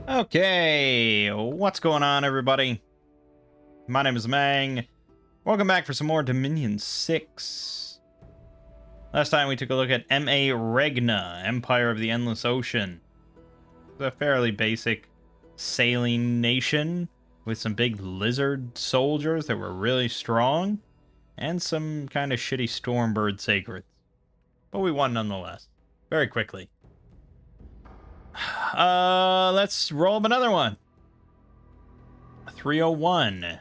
Okay, what's going on, everybody? My name is Mangg. Welcome back for some more Dominion 6. Last time we took a look at M.A. Regna, Empire of the Endless Ocean. It's a fairly basic sailing nation with some big lizard soldiers that were really strong and some kind of shitty stormbird sacreds. But we won nonetheless. Very quickly. Let's roll up another one. 301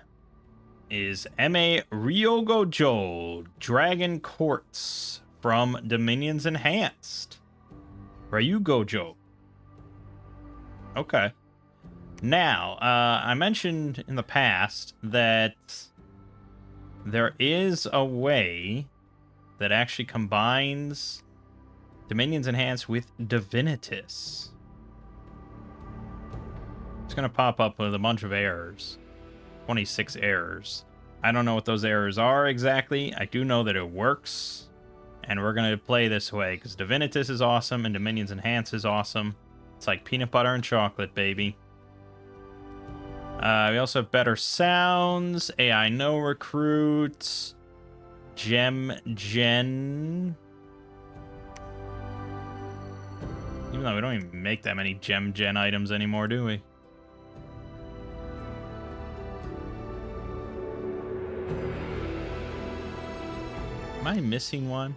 is M.A. Ryugo-Jo, Dragon Courts from Dominions Enhanced. Ryugo-Jo. Okay. Now, I mentioned in the past that there is a way that actually combines Dominions Enhanced with Divinitas. It's going to pop up with a bunch of errors. 26 errors. I don't know what those errors are exactly. I do know that it works. And we're going to play this way because Divinitas is awesome and Dominions Enhance is awesome. It's like peanut butter and chocolate, baby. We also have better sounds. AI no recruits. Gem Gen. Even though we don't even make that many Gem Gen items anymore, do we? Am I missing one?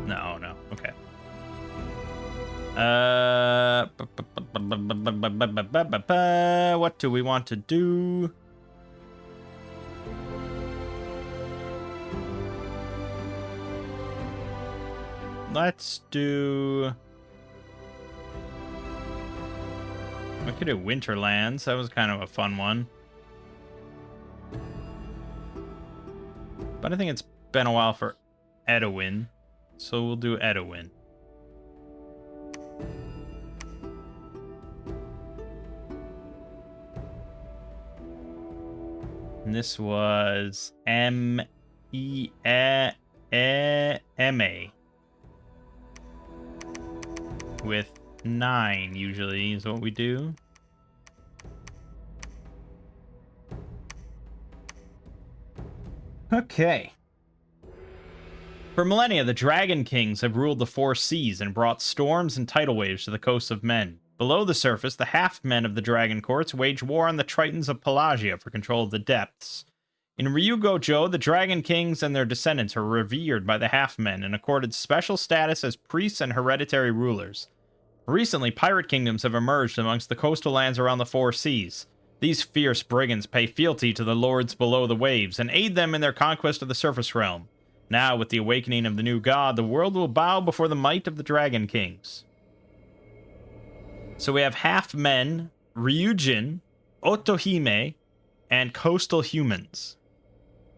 No. Okay. What do we want to do? Let's do... We could do Winterlands. That was kind of a fun one. But I think it's been a while for Edwin, so we'll do Edwin. And this was M.A. with 9 usually is what we do. Okay. For millennia, the Dragon Kings have ruled the 4 seas and brought storms and tidal waves to the coasts of men. Below the surface, the half-men of the Dragon Courts wage war on the Tritons of Pelagia for control of the depths. In Ryugo-Jo, the Dragon Kings and their descendants are revered by the half-men and accorded special status as priests and hereditary rulers. Recently, pirate kingdoms have emerged amongst the coastal lands around the 4 seas. These fierce brigands pay fealty to the lords below the waves and aid them in their conquest of the surface realm. Now, with the awakening of the new god, the world will bow before the might of the Dragon Kings. So we have half-men, Ryujin, Otohime, and coastal humans.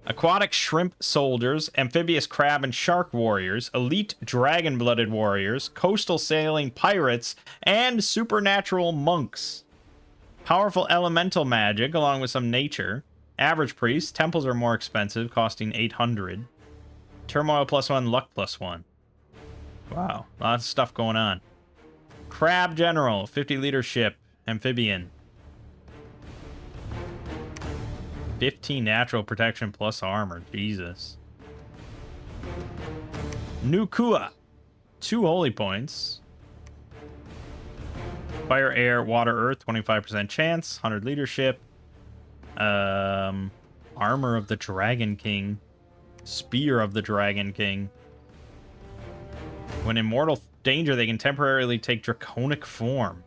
Aquatic shrimp soldiers, amphibious crab and shark warriors, elite dragon-blooded warriors, coastal sailing pirates, and supernatural monks. Powerful elemental magic, along with some nature. Average priests. Temples are more expensive, costing 800. Turmoil +1, luck +1. Wow, lots of stuff going on. Crab general, 50 leadership, amphibian. 15 natural protection plus armor, Jesus. Nukua, 2 holy points. Fire, air, water, earth, 25% chance, 100 leadership. Armor of the Dragon King. Spear of the Dragon King. When in mortal danger, they can temporarily take draconic form.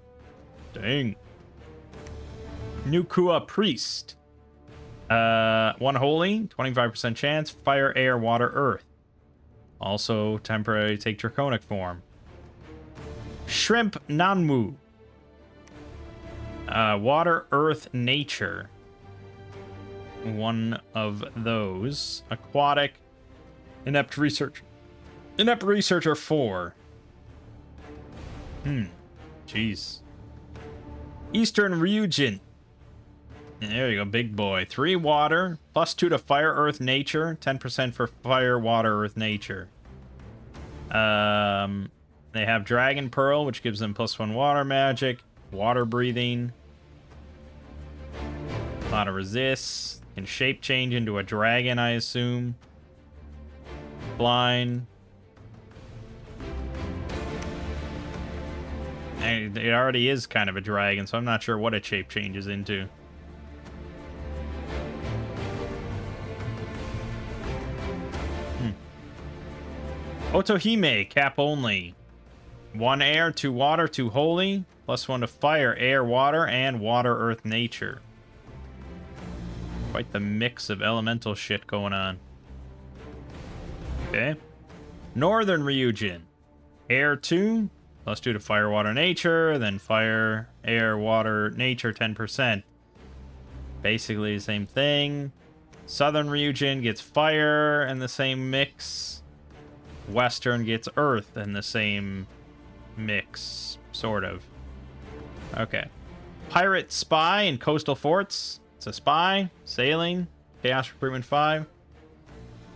Dang. Nukua Priest. 1 holy, 25% chance, fire, air, water, earth. Also temporarily take draconic form. Shrimp Nanmu. Water, earth, nature. 1 of those. Aquatic. Inept research. Inept researcher 4. Jeez. Eastern Ryujin. There you go, big boy. 3 water, +2 to fire, earth, nature. 10% for fire, water, earth, nature. They have Dragon Pearl, which gives them +1 water magic, water breathing, a lot of resists, can shape change into a dragon, I assume. Blind. And it already is kind of a dragon, so I'm not sure what it shape changes into. Otohime, cap only. 1 air, 2 water, 2 holy, +1 to fire, air, water, and water, earth, nature. Quite the mix of elemental shit going on. Okay. Northern Ryujin. Air 2, +2 to fire, water, nature, then fire, air, water, nature, 10%. Basically the same thing. Southern Ryujin gets fire in the same mix. Western gets earth in the same mix, sort of. Okay. Pirate Spy in Coastal Forts. It's a spy, sailing, Chaos Recruitment 5.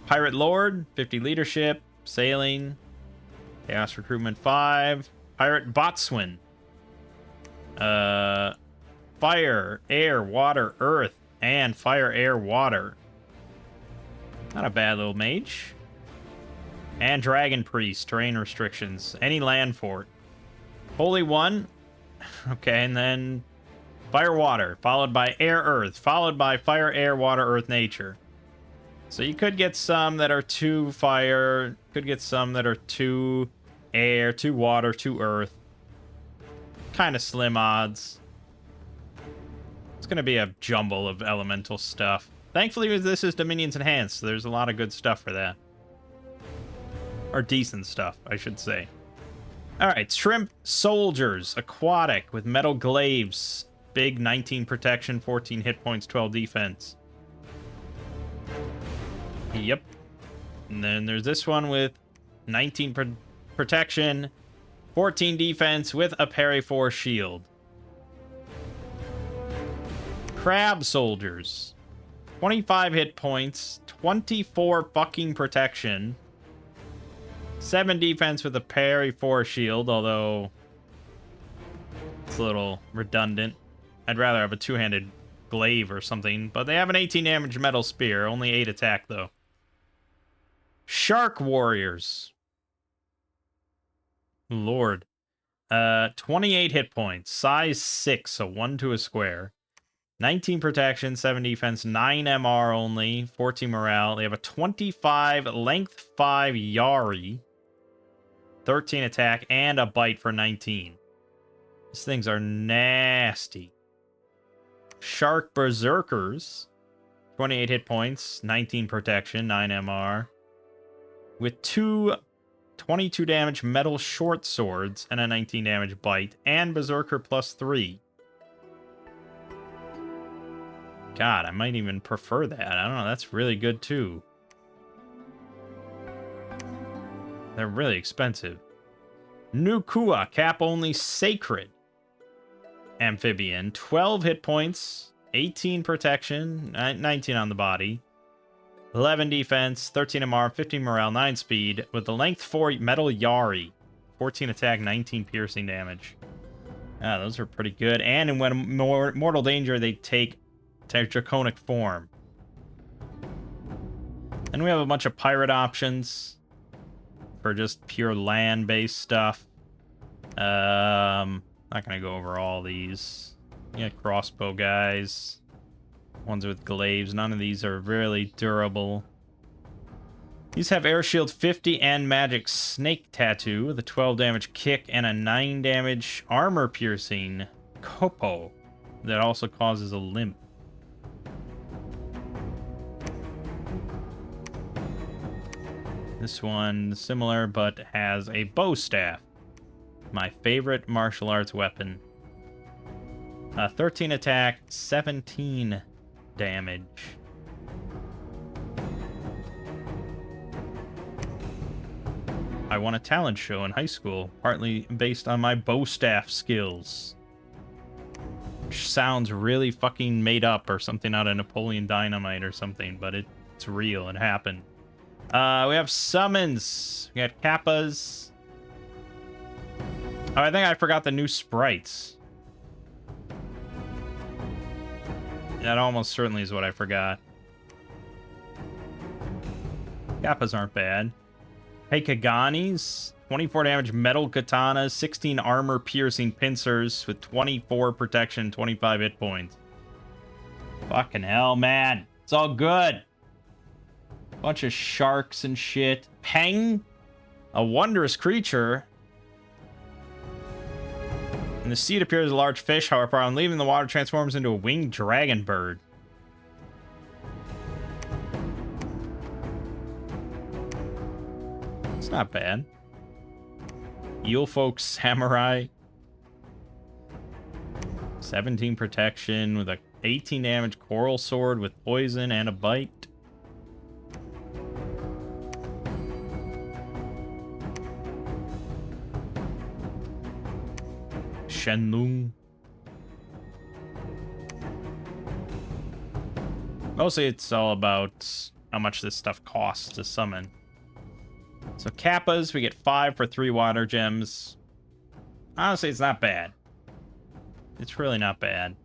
Pirate Lord, 50 leadership, sailing, Chaos Recruitment 5. Pirate Botswan. Fire, air, water, earth, and fire, air, water. Not a bad little mage. And Dragon Priest, terrain restrictions. Any land fort. Holy One. Okay, and then fire, water, followed by air, earth, followed by fire, air, water, earth, nature. So you could get some that are 2 fire, could get some that are 2 air, 2 water, 2 earth. Kind of slim odds. It's going to be a jumble of elemental stuff. Thankfully, this is Dominions Enhanced, so there's a lot of good stuff for that. Or decent stuff, I should say. Alright, Shrimp Soldiers. Aquatic with metal glaives. Big 19 protection, 14 hit points, 12 defense. Yep. And then there's this one with 19 protection, 14 defense with a parry 4 shield. Crab Soldiers. 25 hit points, 24 fucking protection, 7 defense with a parry 4 shield, although it's a little redundant. I'd rather have a 2-handed glaive or something, but they have an 18 damage metal spear, only 8 attack though. Shark Warriors. Lord. 28 hit points, size 6, so 1 to a square. 19 protection, 7 defense, 9 MR only, 14 morale. They have a 25 length 5 Yari, 13 attack, and a bite for 19. These things are nasty. Shark Berserkers. 28 hit points, 19 protection, 9 MR. With 2 22 damage metal short swords and a 19 damage bite, and Berserker +3. God, I might even prefer that. I don't know, that's really good too. They're really expensive. Nukua, cap only sacred. Amphibian, 12 hit points, 18 protection, 19 on the body, 11 defense, 13 MR, 15 morale, 9 speed, with the length 4 metal Yari, 14 attack, 19 piercing damage. Ah, those are pretty good. And when mortal danger, they take draconic form. And we have a bunch of pirate options for just pure land-based stuff. Not gonna go over all these. Yeah, crossbow guys. Ones with glaives. None of these are really durable. These have air shield 50 and magic snake tattoo with a 12 damage kick and a 9 damage armor piercing Kopo that also causes a limp. This one similar but has a bow staff. My favorite martial arts weapon. 13 attack, 17 damage. I won a talent show in high school, partly based on my bow staff skills. Which sounds really fucking made up or something out of Napoleon Dynamite or something, but it's real, it happened. We have summons. We got Kappas. Oh, I think I forgot the new sprites. That almost certainly is what I forgot. Kappas aren't bad. Heikaganis, 24 damage metal katanas, 16 armor piercing pincers with 24 protection, 25 hit points. Fucking hell, man. It's all good. Bunch of sharks and shit. Peng, a wondrous creature. In the sea, it appears as a large fish, however, on leaving the water, transforms into a winged dragon bird. It's not bad. Eelfolk Samurai. 17 protection with a 18 damage coral sword with poison and a bite. Shenlong. Mostly it's all about how much this stuff costs to summon. So Kappas, we get 5 for 3 water gems. Honestly, it's not bad. It's really not bad.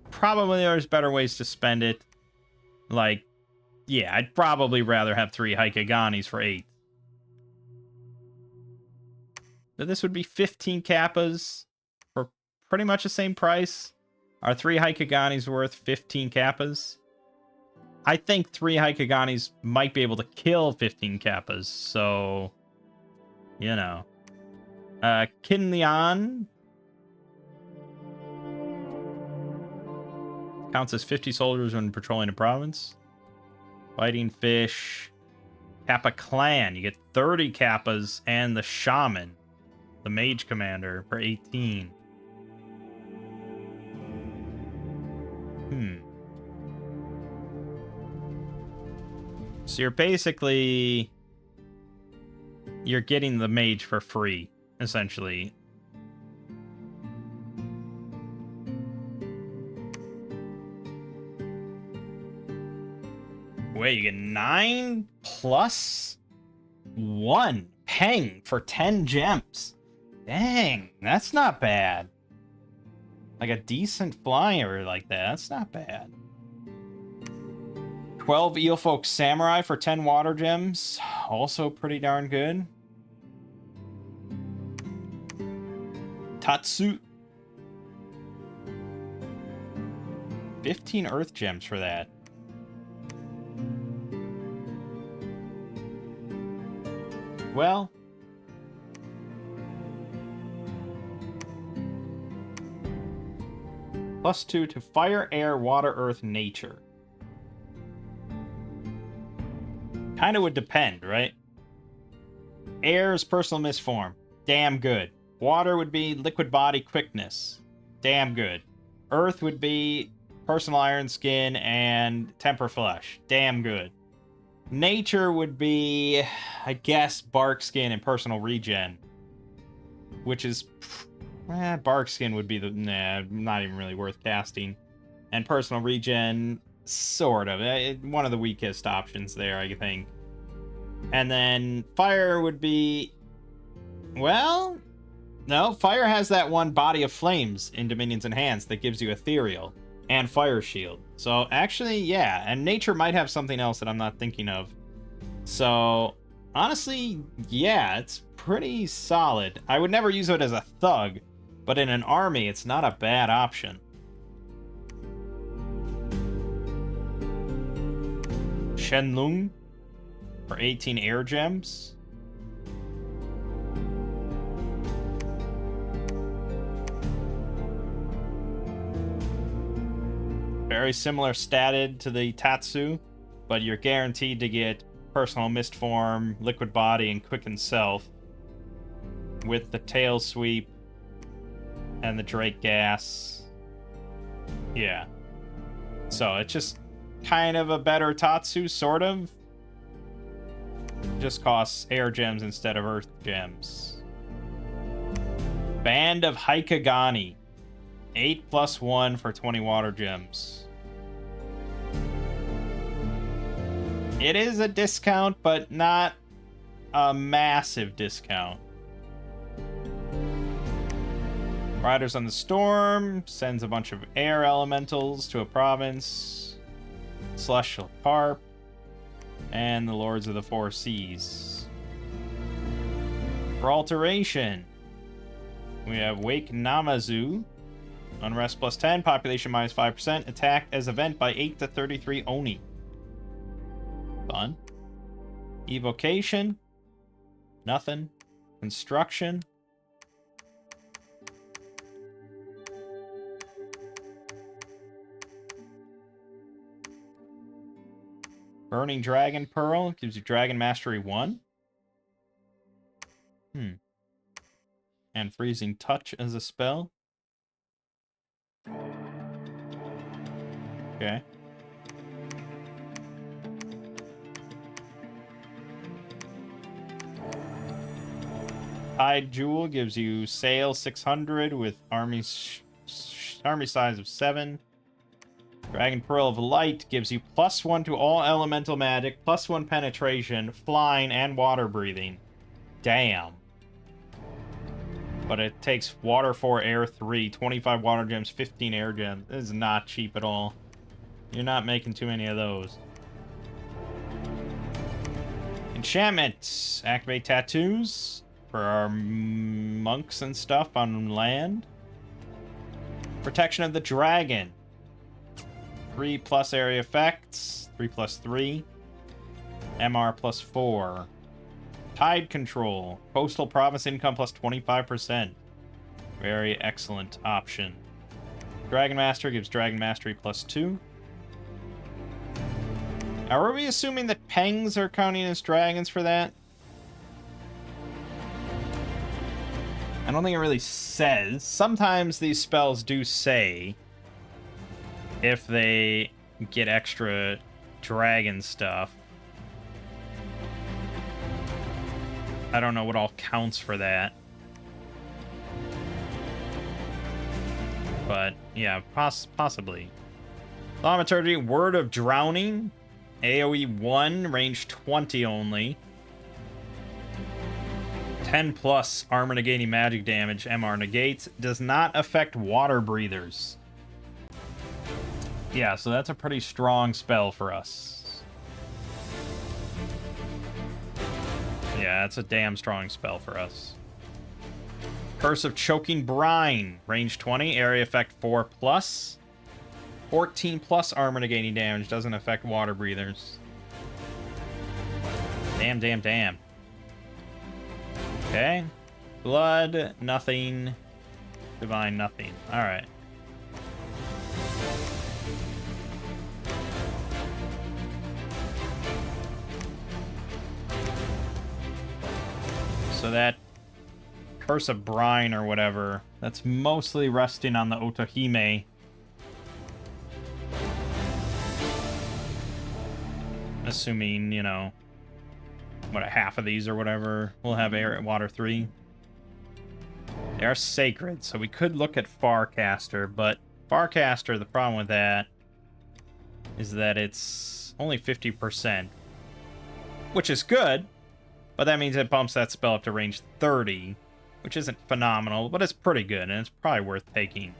Probably there's better ways to spend it. Like, yeah, I'd probably rather have 3 Heikaganis for 8. So this would be 15 Kappas for pretty much the same price. Are 3 Heikaganis worth 15 Kappas? I think 3 Heikaganis might be able to kill 15 Kappas, so, you know. Kinlian counts as 50 soldiers when patrolling a province. Fighting Fish. Kappa Clan, you get 30 Kappas and the Shaman, the Mage Commander, for 18. So you're basically... You're getting the mage for free, essentially. Wait, you get 9 plus 1 Peng for 10 gems. Dang, that's not bad. Like a decent flyer like that, that's not bad. 12 Eelfolk Samurai for 10 water gems. Also pretty darn good. Tatsu. 15 earth gems for that. Well. +2 to fire, air, water, earth, nature. Kind of would depend, right? Air is personal misform. Damn good. Water would be liquid body quickness. Damn good. Earth would be personal iron skin and temper flesh. Damn good. Nature would be, I guess, bark skin and personal regen. Which is... bark skin would be the... Nah, not even really worth casting. And personal regen... Sort of. One of the weakest options there, I think. And then fire would be... Well... No, fire has that one body of flames in Dominions Enhanced that gives you ethereal and fire shield. So actually, yeah. And nature might have something else that I'm not thinking of. So, honestly, yeah, it's pretty solid. I would never use it as a thug, but in an army, it's not a bad option. Shenlong for 18 air gems. Very similar statted to the Tatsu, but you're guaranteed to get personal mist form, liquid body, and quicken self with the tail sweep and the Drake gas. Yeah. So it's just kind of a better Tatsu, sort of. Just costs air gems instead of earth gems. Band of Heikagani. 8 plus 1 for 20 water gems. It is a discount, but not a massive discount. Riders on the Storm sends a bunch of air elementals to a province. Celestial Carp. And the Lords of the Four Seas. For alteration, we have Wake Namazu. Unrest plus 10, population minus 5%, attack as event by 8 to 33 Oni. Fun. Evocation. Nothing. Construction. Burning Dragon Pearl gives you Dragon Mastery 1. And Freezing Touch as a spell. Okay. Tide Jewel gives you Sail 600 with army size of 7. Dragon Pearl of Light gives you +1 to all elemental magic, +1 penetration, flying, and water breathing. Damn. But it takes water 4, air 3, 25 water gems, 15 air gems. This is not cheap at all. You're not making too many of those. Enchantment. Activate tattoos for our monks and stuff on land. Protection of the Dragon. 3+ area effects. 3+3. MR +4. Tide Control. Coastal Province income +25%. Very excellent option. Dragon Master gives Dragon Mastery +2. Now, are we assuming that Pengs are counting as dragons for that? I don't think it really says. Sometimes these spells do say if they get extra dragon stuff. I don't know what all counts for that. But, yeah, possibly. Thaumaturgy, Word of Drowning. AoE 1, range 20 only. 10+ armor negating magic damage, MR negates. Does not affect water breathers. Yeah, so that's a pretty strong spell for us. Yeah, that's a damn strong spell for us. Curse of Choking Brine. Range 20, area effect 4+. 14+ armor negating damage. Doesn't affect water breathers. Damn. Okay. Blood, nothing. Divine, nothing. Alright. So that Curse of Brine or whatever, that's mostly resting on the Otohime. Assuming, you know, what, half of these or whatever will have air at water 3. They are sacred, so we could look at Farcaster, but Farcaster, the problem with that is that it's only 50%, which is good, but that means it bumps that spell up to range 30, which isn't phenomenal, but it's pretty good, and it's probably worth taking.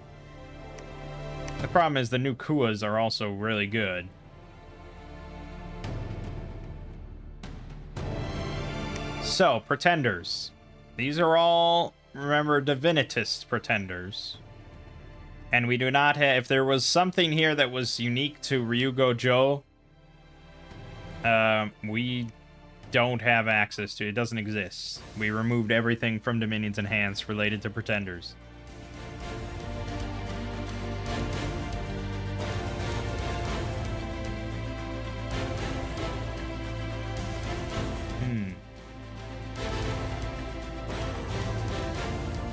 The problem is the new Kuas are also really good. So, Pretenders. These are all, remember, Divinitist Pretenders. And we do not have... If there was something here that was unique to Ryugo-Jo, we don't have access to. It doesn't exist. We removed everything from Dominions Enhanced related to Pretenders.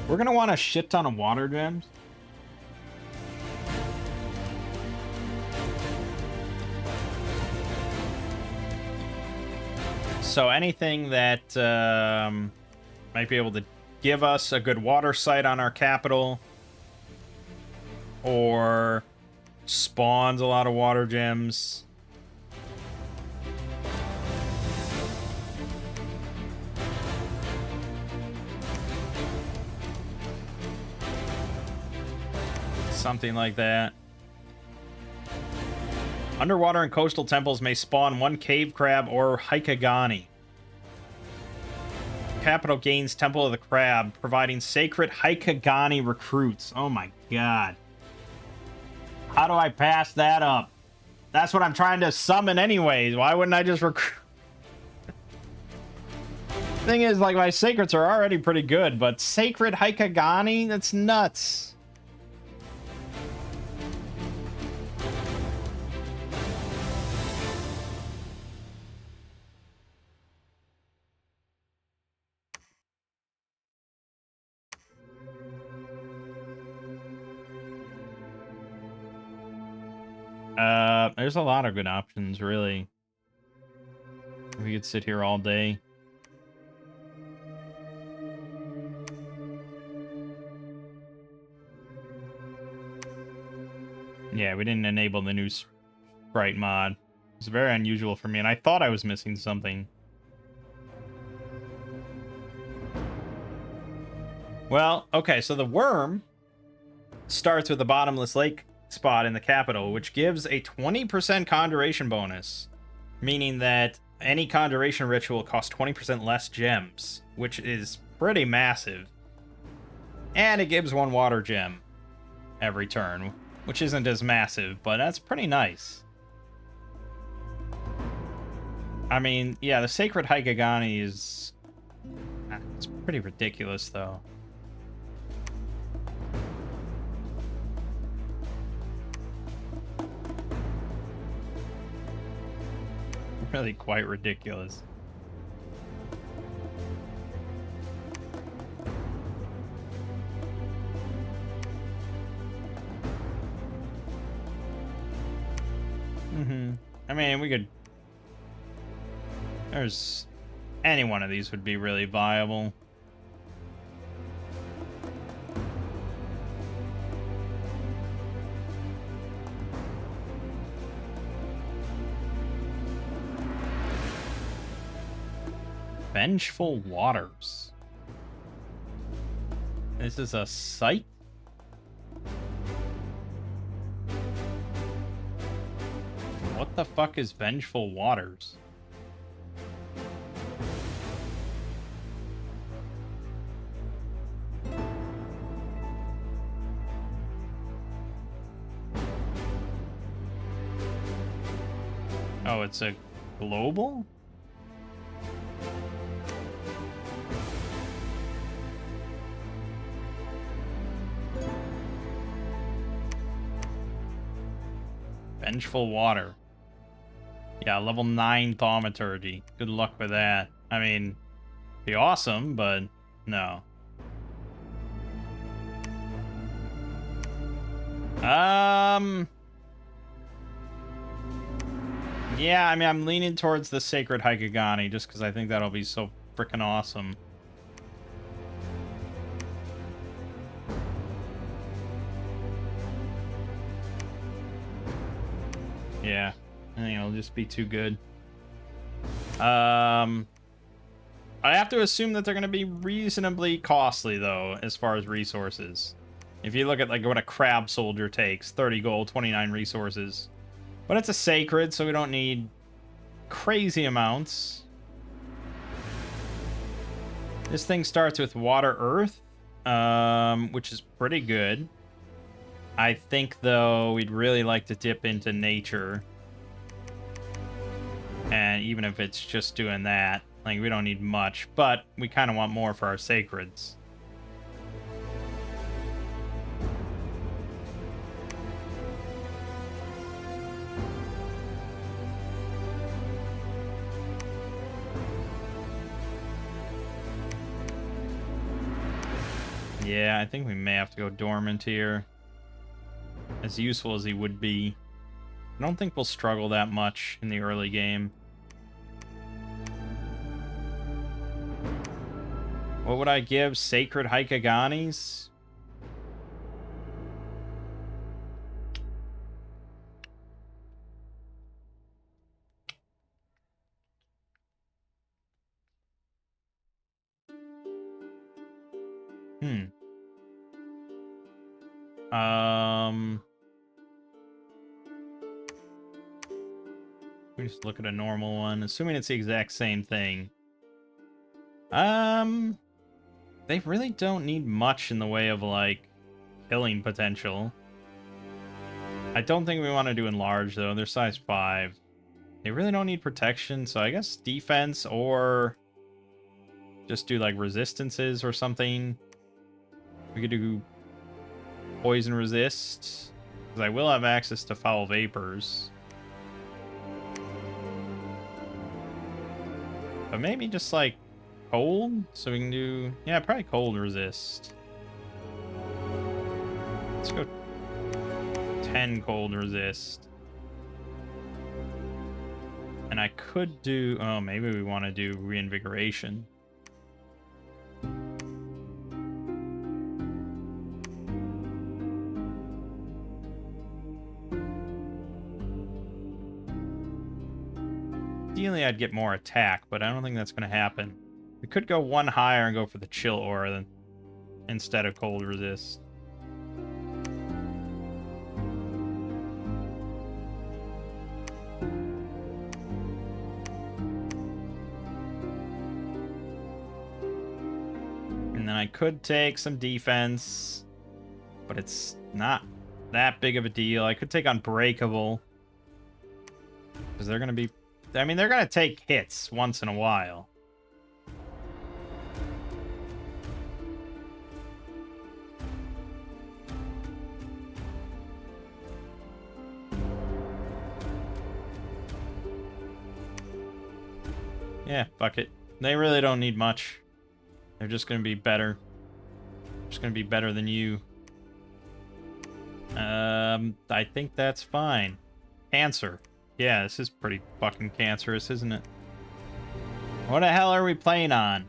We're going to want a shit ton of water gems. So anything that might be able to give us a good water site on our capital, or spawns a lot of water gems. Something like that. Underwater and coastal temples may spawn one cave crab or Hikagani. Capital gains Temple of the Crab, providing sacred Hikagani recruits. Oh my god. How do I pass that up? That's what I'm trying to summon anyways. Why wouldn't I just recruit? Thing is, like, my sacreds are already pretty good, but sacred Hikagani? That's nuts. There's a lot of good options, really. We could sit here all day. Yeah, we didn't enable the new sprite mod. It's very unusual for me, and I thought I was missing something. Well, okay, so the worm starts with the bottomless lake spot in the capital, which gives a 20% conjuration bonus, meaning that any conjuration ritual costs 20% less gems, which is pretty massive. And it gives one water gem every turn, which isn't as massive, but that's pretty nice. I mean, yeah, the Sacred Hikagani is... it's pretty ridiculous, though. Really quite ridiculous. I mean, we could... There's... Any one of these would be really viable. Vengeful Waters. This is a site? What the fuck is Vengeful Waters? Oh, it's a global? Vengeful Water. Yeah, level 9 Thaumaturgy. Good luck with that. I mean, be awesome, but no. Yeah, I mean, I'm leaning towards the Sacred Hikagani just because I think that'll be so freaking awesome. Yeah, I think it'll just be too good. I have to assume that they're going to be reasonably costly, though, as far as resources. If you look at like what a crab soldier takes, 30 gold, 29 resources. But it's a sacred, so we don't need crazy amounts. This thing starts with water earth, which is pretty good. I think, though, we'd really like to dip into nature. And even if it's just doing that, like, we don't need much, but we kind of want more for our sacreds. Yeah, I think we may have to go dormant here. As useful as he would be. I don't think we'll struggle that much in the early game. What would I give? Sacred Hikaganis? We just look at a normal one, assuming it's the exact same thing. They really don't need much in the way of, like, killing potential. I don't think we want to do enlarge, though. They're size 5. They really don't need protection, so I guess defense or just do, like, resistances or something. We could do poison resist, because I will have access to foul vapors. But maybe just, like, cold? So we can do... Yeah, probably cold resist. Let's go 10 cold resist. And I could do... Oh, maybe we want to do reinvigoration. Ideally, I'd get more attack, but I don't think that's going to happen. We could go one higher and go for the chill aura instead of cold resist. And then I could take some defense, but it's not that big of a deal. I could take Unbreakable, because they're going to be... I mean, they're going to take hits once in a while. Yeah, fuck it. They really don't need much. They're just going to be better. Just going to be better than you. I think that's fine. Cancer. Yeah, this is pretty fucking cancerous, isn't it? What the hell are we playing on?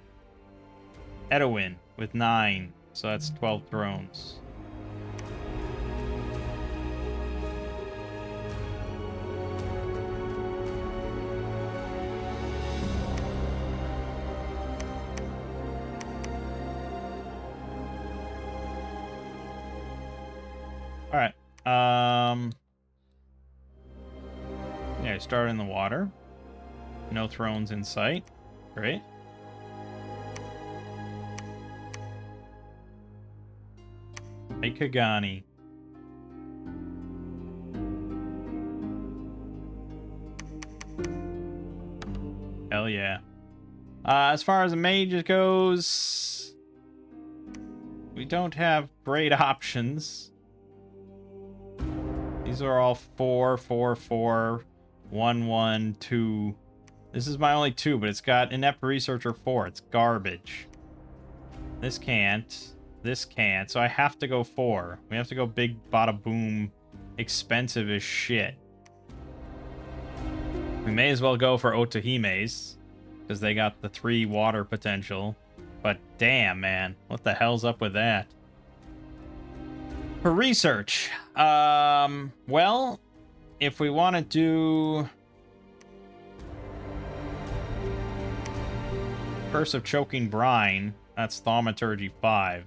Edwin with 9. So that's 12 thrones. Alright. Yeah, start in the water. No thrones in sight. Great. Hey, Kagani. Hell yeah. As far as the mage goes, we don't have great options. These are all 4, 4, 4, 1, 1, 2. This is my only 2, but it's got Inept Researcher 4. It's garbage. This can't. This can't. So I have to go 4. We have to go big, bada boom, expensive as shit. We may as well go for Otohime's, because they got the 3 water potential. But damn, man. What the hell's up with that? For research, well, if we want to do Curse of Choking Brine, that's Thaumaturgy 5.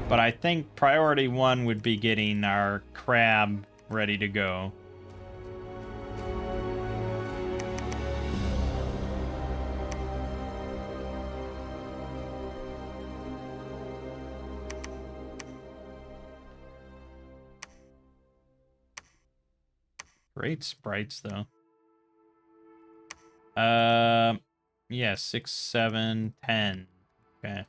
But I think priority 1 would be getting our crab ready to go. Great sprites, though. Yeah, 6, 7, 10. Okay.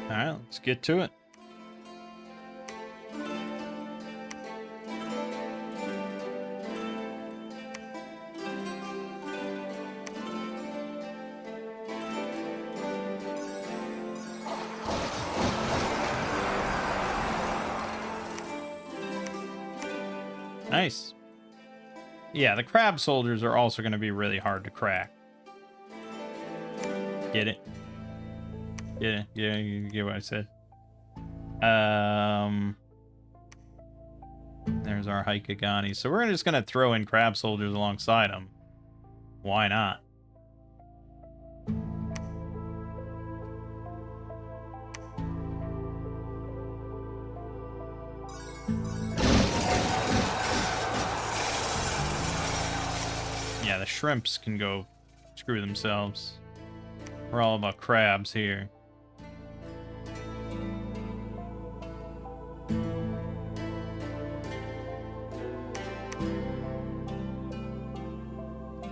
All right, let's get to it. Nice. Yeah, the crab soldiers are also going to be really hard to crack. Get it? Yeah, you get what I said. There's our Haikagani. So we're just gonna throw in crab soldiers alongside them. Why not? Yeah, the shrimps can go screw themselves. We're all about crabs here.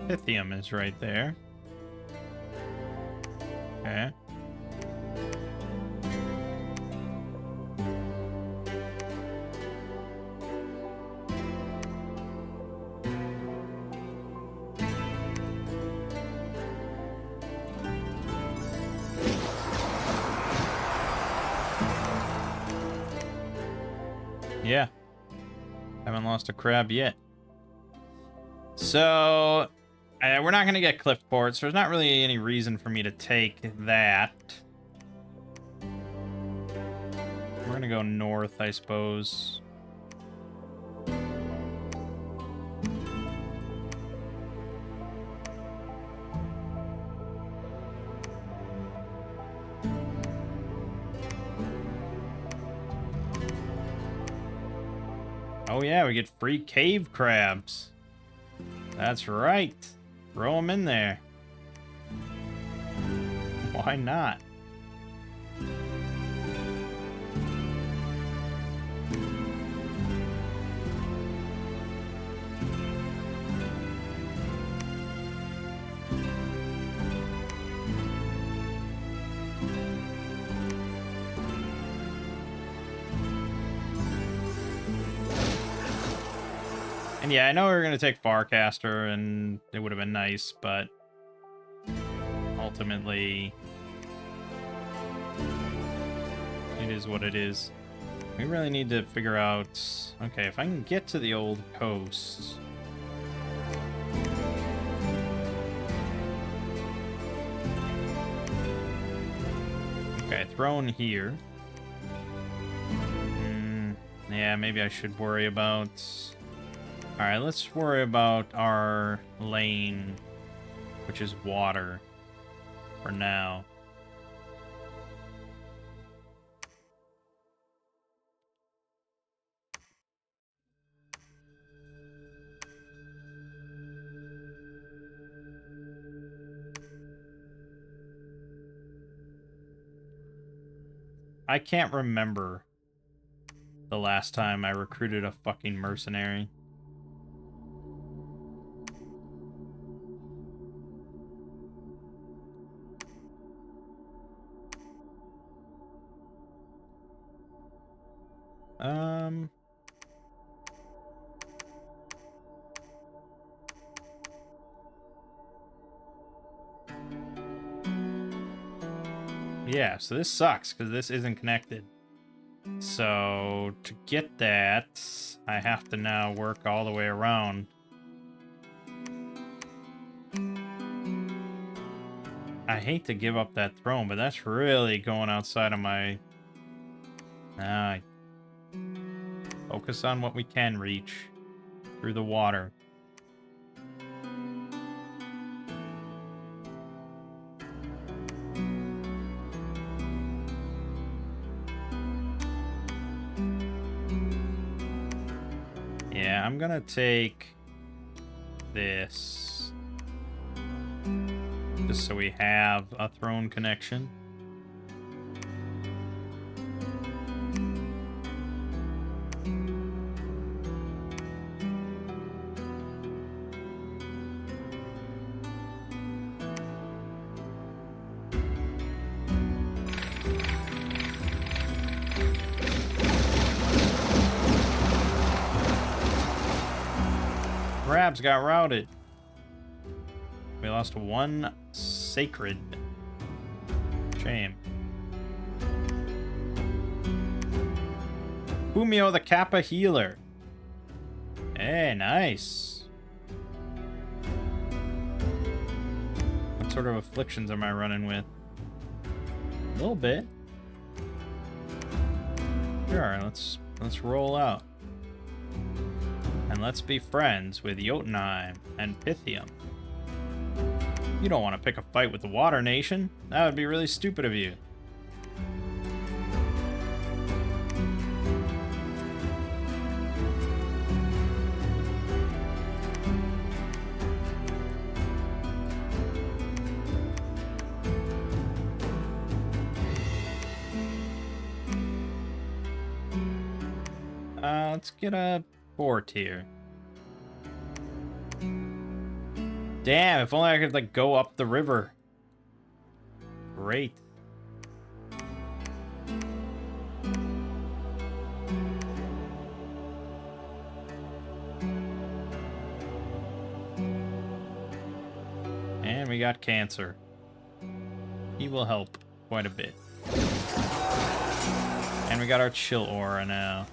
Pythium is right there. Okay. Yeah. Haven't lost a crab yet. So, we're not going to get Cliffport, so there's not really any reason for me to take that. We're going to go north, I suppose. Oh yeah, we get free cave crabs. That's right. Throw them in there. Why not? And yeah, I know we were going to take Farcaster, and it would have been nice, but ultimately, it is what it is. We really need to figure out... Okay, if I can get to the old coast... Okay, throne here. Yeah, maybe I should worry about... Alright, let's worry about our lane, which is water, for now. I can't remember the last time I recruited a fucking mercenary. Yeah, so this sucks because this isn't connected. So to get that, I have to now work all the way around. I hate to give up that throne, but that's really going outside of my... Focus on what we can reach through the water. Yeah, I'm gonna take this just so we have a throne connection. Crabs got routed. We lost one sacred. Shame. Fumio the Kappa healer. Hey, nice. Let's sort of afflictions am I running with? A little bit. Sure, let's roll out. And let's be friends with Jotunheim and Pythium. You don't want to pick a fight with the Water Nation. That would be really stupid of you. Let's get a fort here. Damn, if only I could, like, go up the river. Great. And we got cancer. He will help quite a bit. And we got our chill aura now.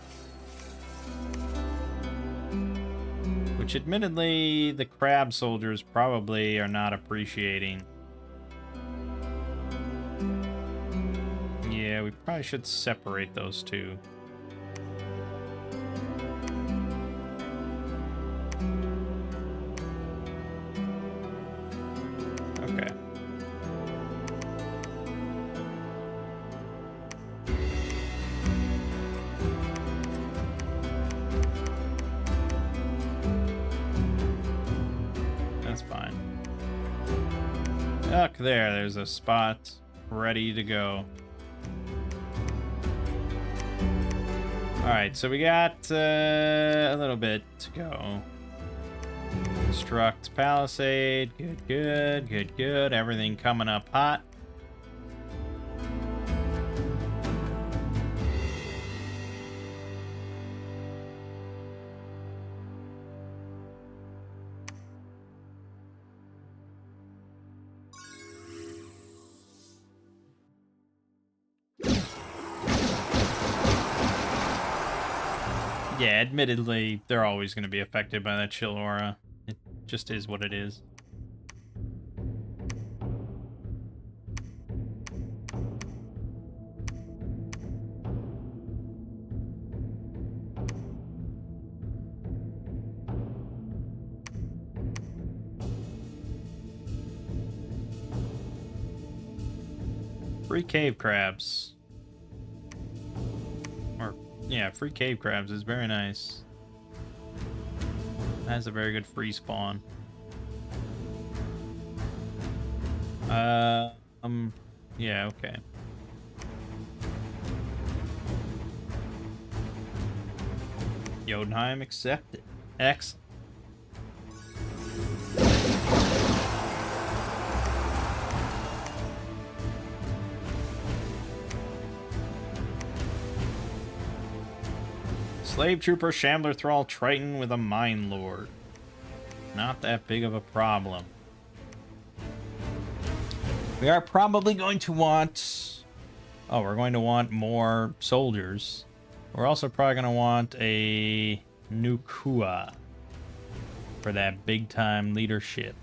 Which, admittedly, the crab soldiers probably are not appreciating. Yeah, we probably should separate those two. Okay. That's fine. Look, there's a spot ready to go. Alright, so we got a little bit to go. Construct palisade. Good, good, good, good. Everything coming up hot. Yeah, admittedly, they're always going to be affected by that chill aura. It just is what it is. Free cave crabs. Or, yeah, free cave crabs is very nice. That's a very good free spawn. Yeah, okay. Jotunheim accepted. Excellent. Slave Trooper, Shambler Thrall, Triton with a Mine Lord. Not that big of a problem. We are probably going to want... Oh, we're going to want more soldiers. We're also probably going to want a Nukua for that big-time leadership.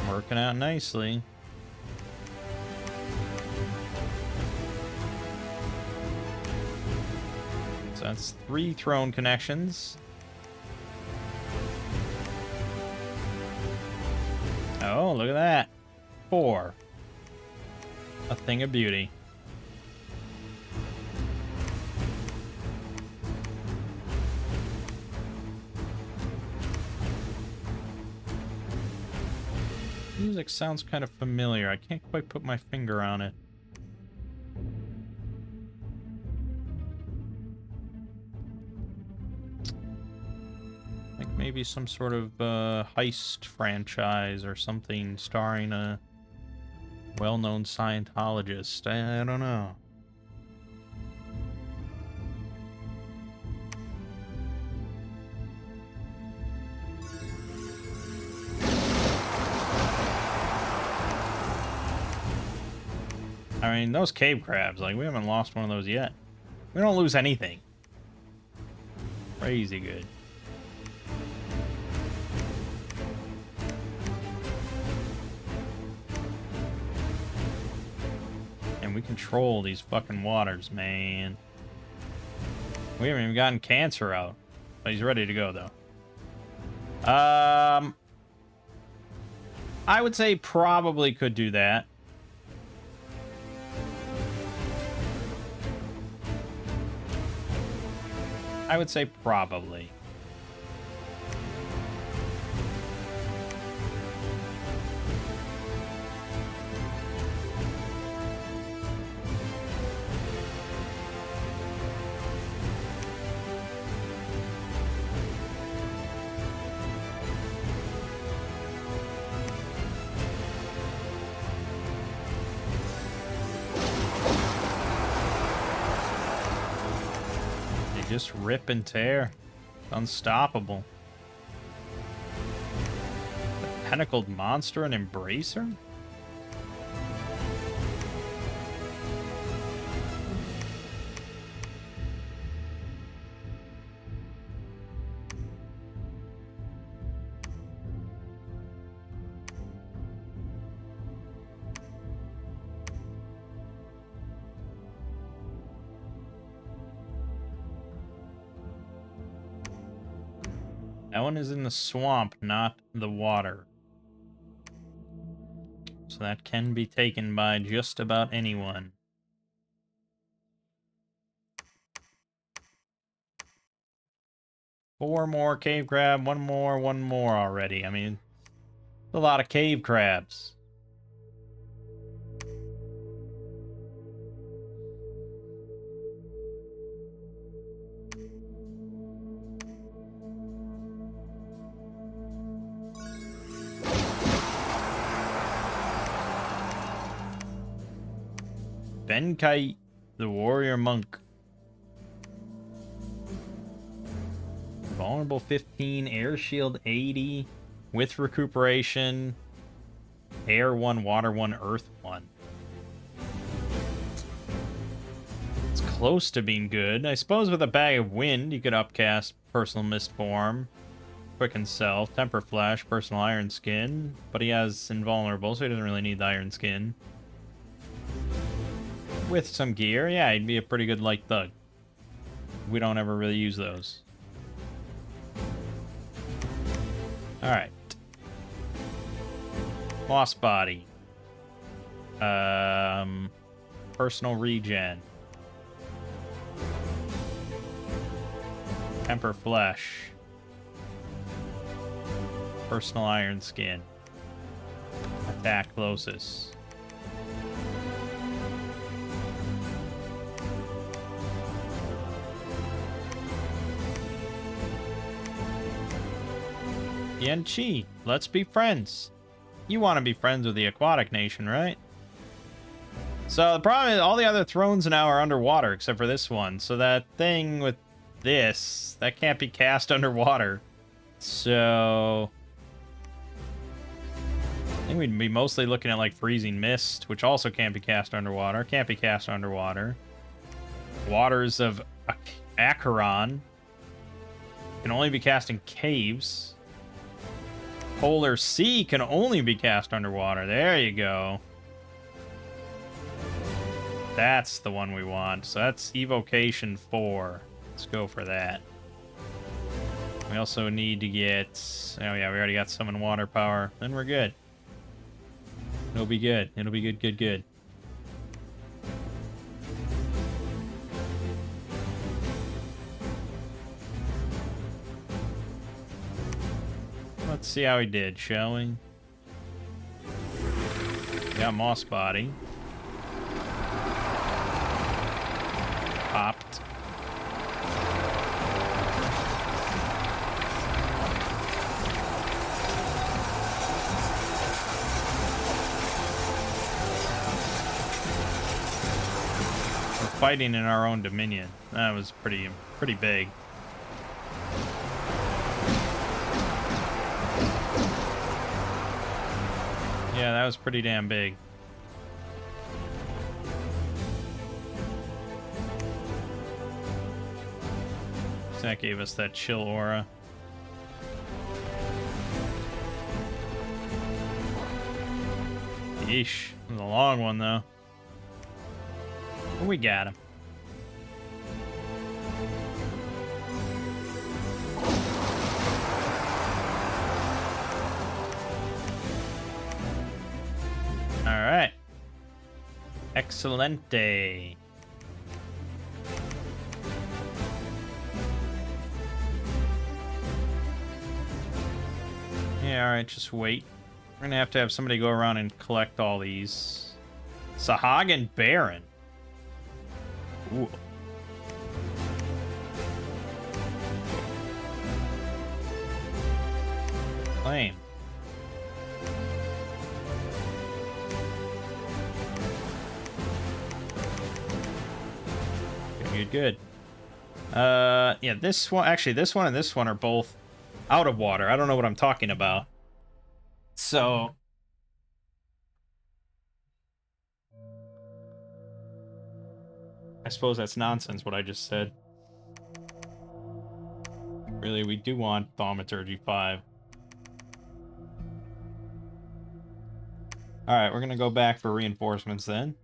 Working out nicely. So that's 3 throne connections. Oh, look at that. 4. A thing of beauty. Music sounds kind of familiar. I can't quite put my finger on it. maybe some sort of heist franchise or something starring a well-known Scientologist. I don't know. I mean, those cave crabs, like, we haven't lost one of those yet. We don't lose anything. Crazy good. And we control these fucking waters, man. We haven't even gotten Cancer out. But he's ready to go, though. I would say probably could do that. I would say probably. Just rip and tear. Unstoppable. The Pentacled Monster and Embracer? That one is in the swamp, not the water. So that can be taken by just about anyone. Four more cave crab, one more already. I mean, a lot of cave crabs. Benkai, the warrior monk. Vulnerable 15, air shield 80, with recuperation, air 1, water 1, earth 1. It's close to being good. I suppose with a bag of wind, you could upcast personal mistform, quicken self, temper flash, personal iron skin, but he has invulnerable, so he doesn't really need the iron skin. With some gear, yeah, he'd be a pretty good light thug. We don't ever really use those. Alright. Boss body. Personal regen. Temper flesh. Personal iron skin. Attack closest. Yan-Chi, let's be friends. You want to be friends with the Aquatic Nation, right? So the problem is all the other thrones now are underwater except for this one. So that thing with this, that can't be cast underwater. So I think we'd be mostly looking at like Freezing Mist, which also can't be cast underwater. Can't be cast underwater. Waters of Acheron can only be cast in caves. Polar Sea can only be cast underwater. There you go. That's the one we want. So that's Evocation 4. Let's go for that. We also need to get... Oh yeah, we already got Summon Water Power. Then we're good. It'll be good. It'll be good, good, good. Let's see how he did, shall we? Got Moss Body. Popped. fighting in our own dominion. That was pretty big. Yeah, that was pretty damn big. That gave us that chill aura. Yeesh. It was a long one, though. We got him. All right. Excelente. Yeah, all right, just wait. We're gonna have to have somebody go around and collect all these. Sahagan Baron. Ooh. Claim. Good. Yeah, this one, actually, this one and this one are both out of water. I don't know what I'm talking about. So... I suppose that's nonsense, what I just said. Really, we do want Thaumaturgy 5. Alright, we're gonna go back for reinforcements then.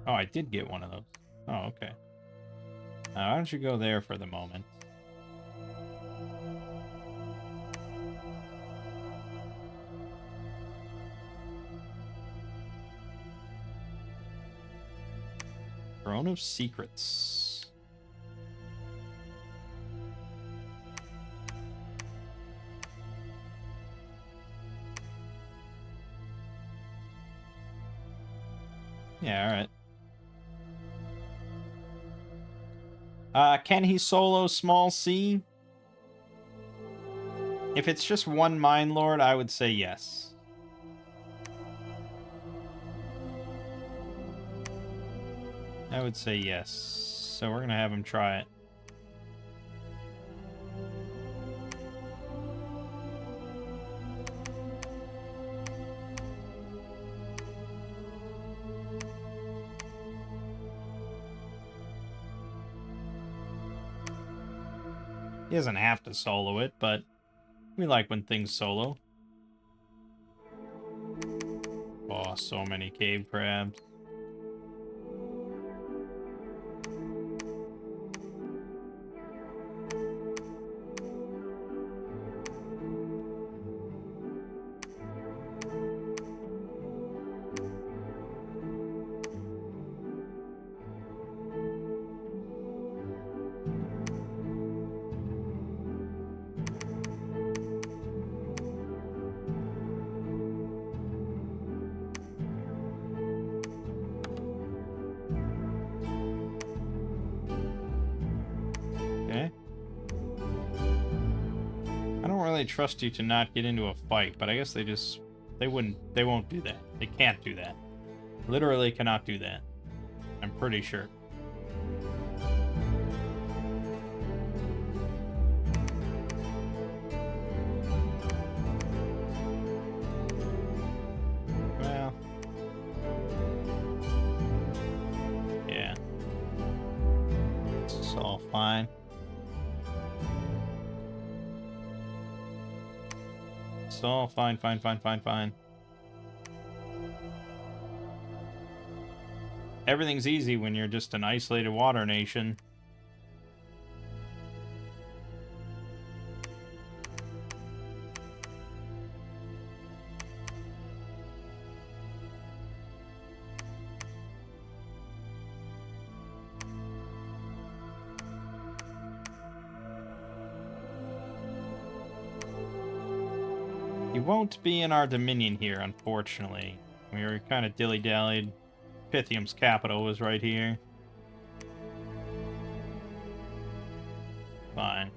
Oh, I did get one of those. Oh, okay. Why don't you go there for the moment? Throne of Secrets. Yeah, alright. Can he solo Small C? If it's just one Mine Lord, I would say yes. I would say yes. So we're gonna have him try it. He doesn't have to solo it, but we like when things solo. Oh, so many cave crabs. Trust you to not get into a fight, but I guess they won't do that. They can't do that. Literally cannot do that. I'm pretty sure. Well, yeah. It's all fine. So fine. Everything's easy when you're just an isolated water nation. He won't be in our dominion here, unfortunately. We were kind of dilly-dallied. Pythium's capital was right here. fine.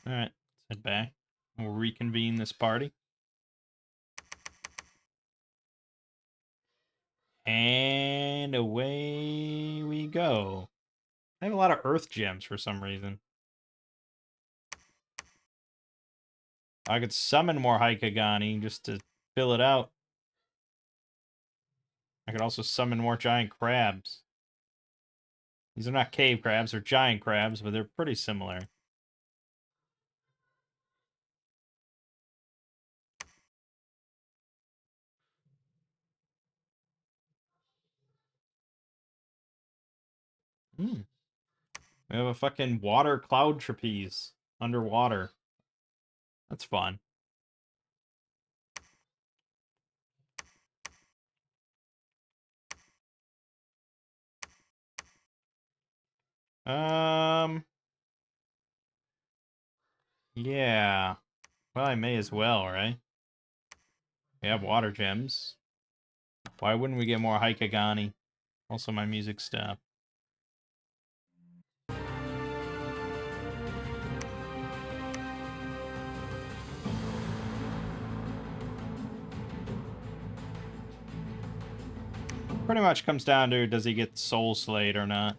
Alright, let's head back. We'll reconvene this party. And away we go. I have a lot of earth gems for some reason. I could summon more Haikagani just to fill it out. I could also summon more giant crabs. These are not cave crabs, they're giant crabs, but they're pretty similar. We have a fucking water cloud trapeze underwater. That's fun. Yeah. Well, I may as well, right? We have water gems. Why wouldn't we get more Haikagani? Also, my music stopped. Pretty much comes down to, does he get soul slayed or not?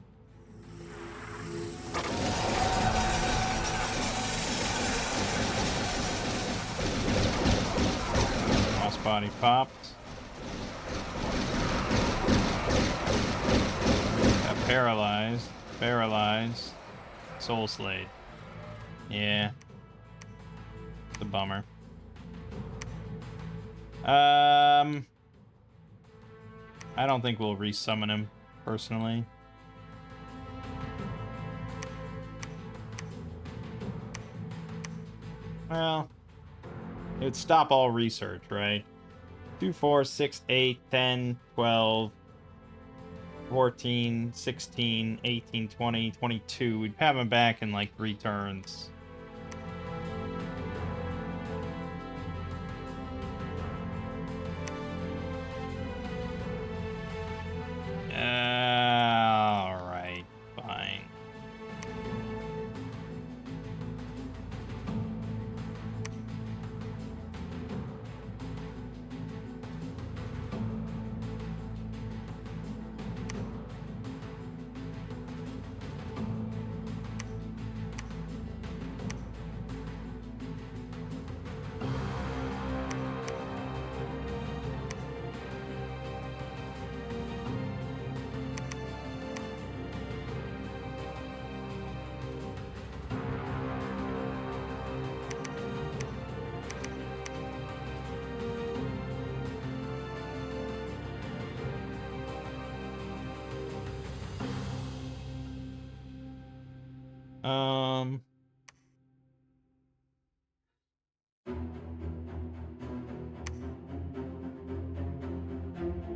Boss body popped. Got paralyzed. Paralyzed. Soul slayed. Yeah. It's a bummer. I don't think we'll resummon him, personally. Well, it would stop all research, right? 2, 4, 6, 8, 10, 12, 14, 16, 18, 20, 22. We'd have him back in like 3 turns. Alright, fine.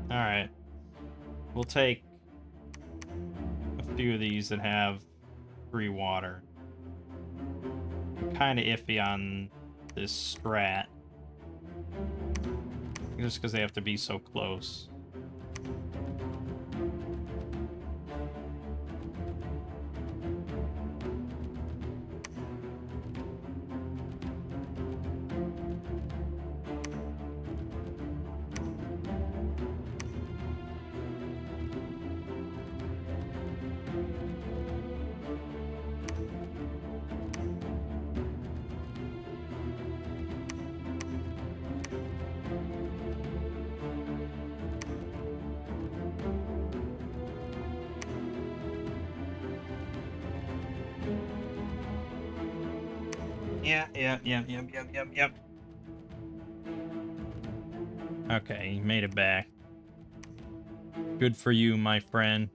Alright. We'll take a few of these that have free water. I'm kind of iffy on this strat. Just because they have to be so close. Yep. Okay, you made it back. Good for you, my friend.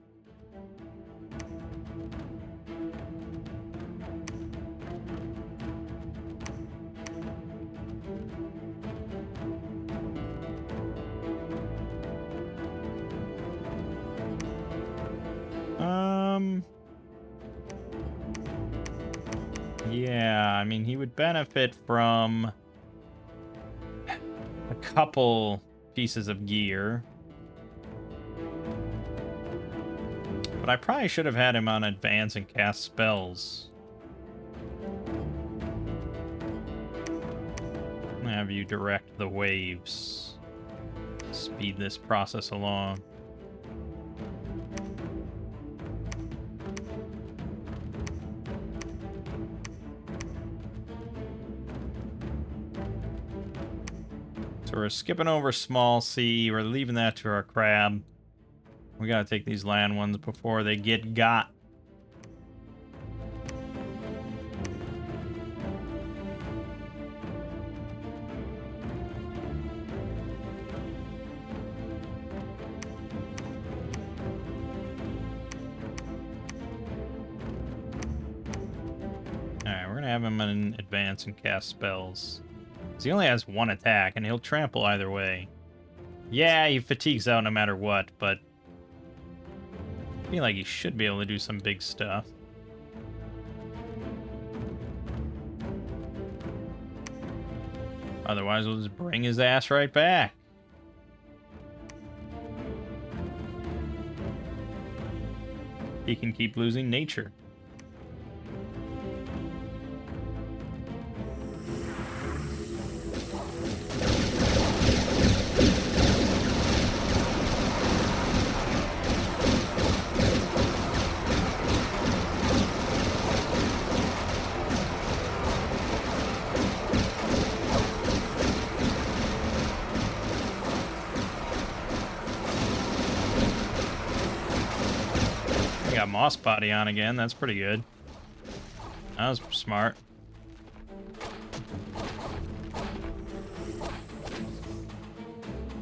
Yeah, I mean, he would benefit from a couple pieces of gear. But I probably should have had him on advance and cast spells. I'm gonna have you direct the waves. Speed this process along. So we're skipping over small sea. We're leaving that to our crab. We gotta take these land ones before they get got. Alright, we're gonna have him in advance and cast spells. Because he only has one attack, and he'll trample either way. Yeah, he fatigues out no matter what, but I feel like he should be able to do some big stuff. Otherwise, we'll just bring his ass right back. He can keep losing nature. Got Moss Body on again. That's pretty good. That was smart.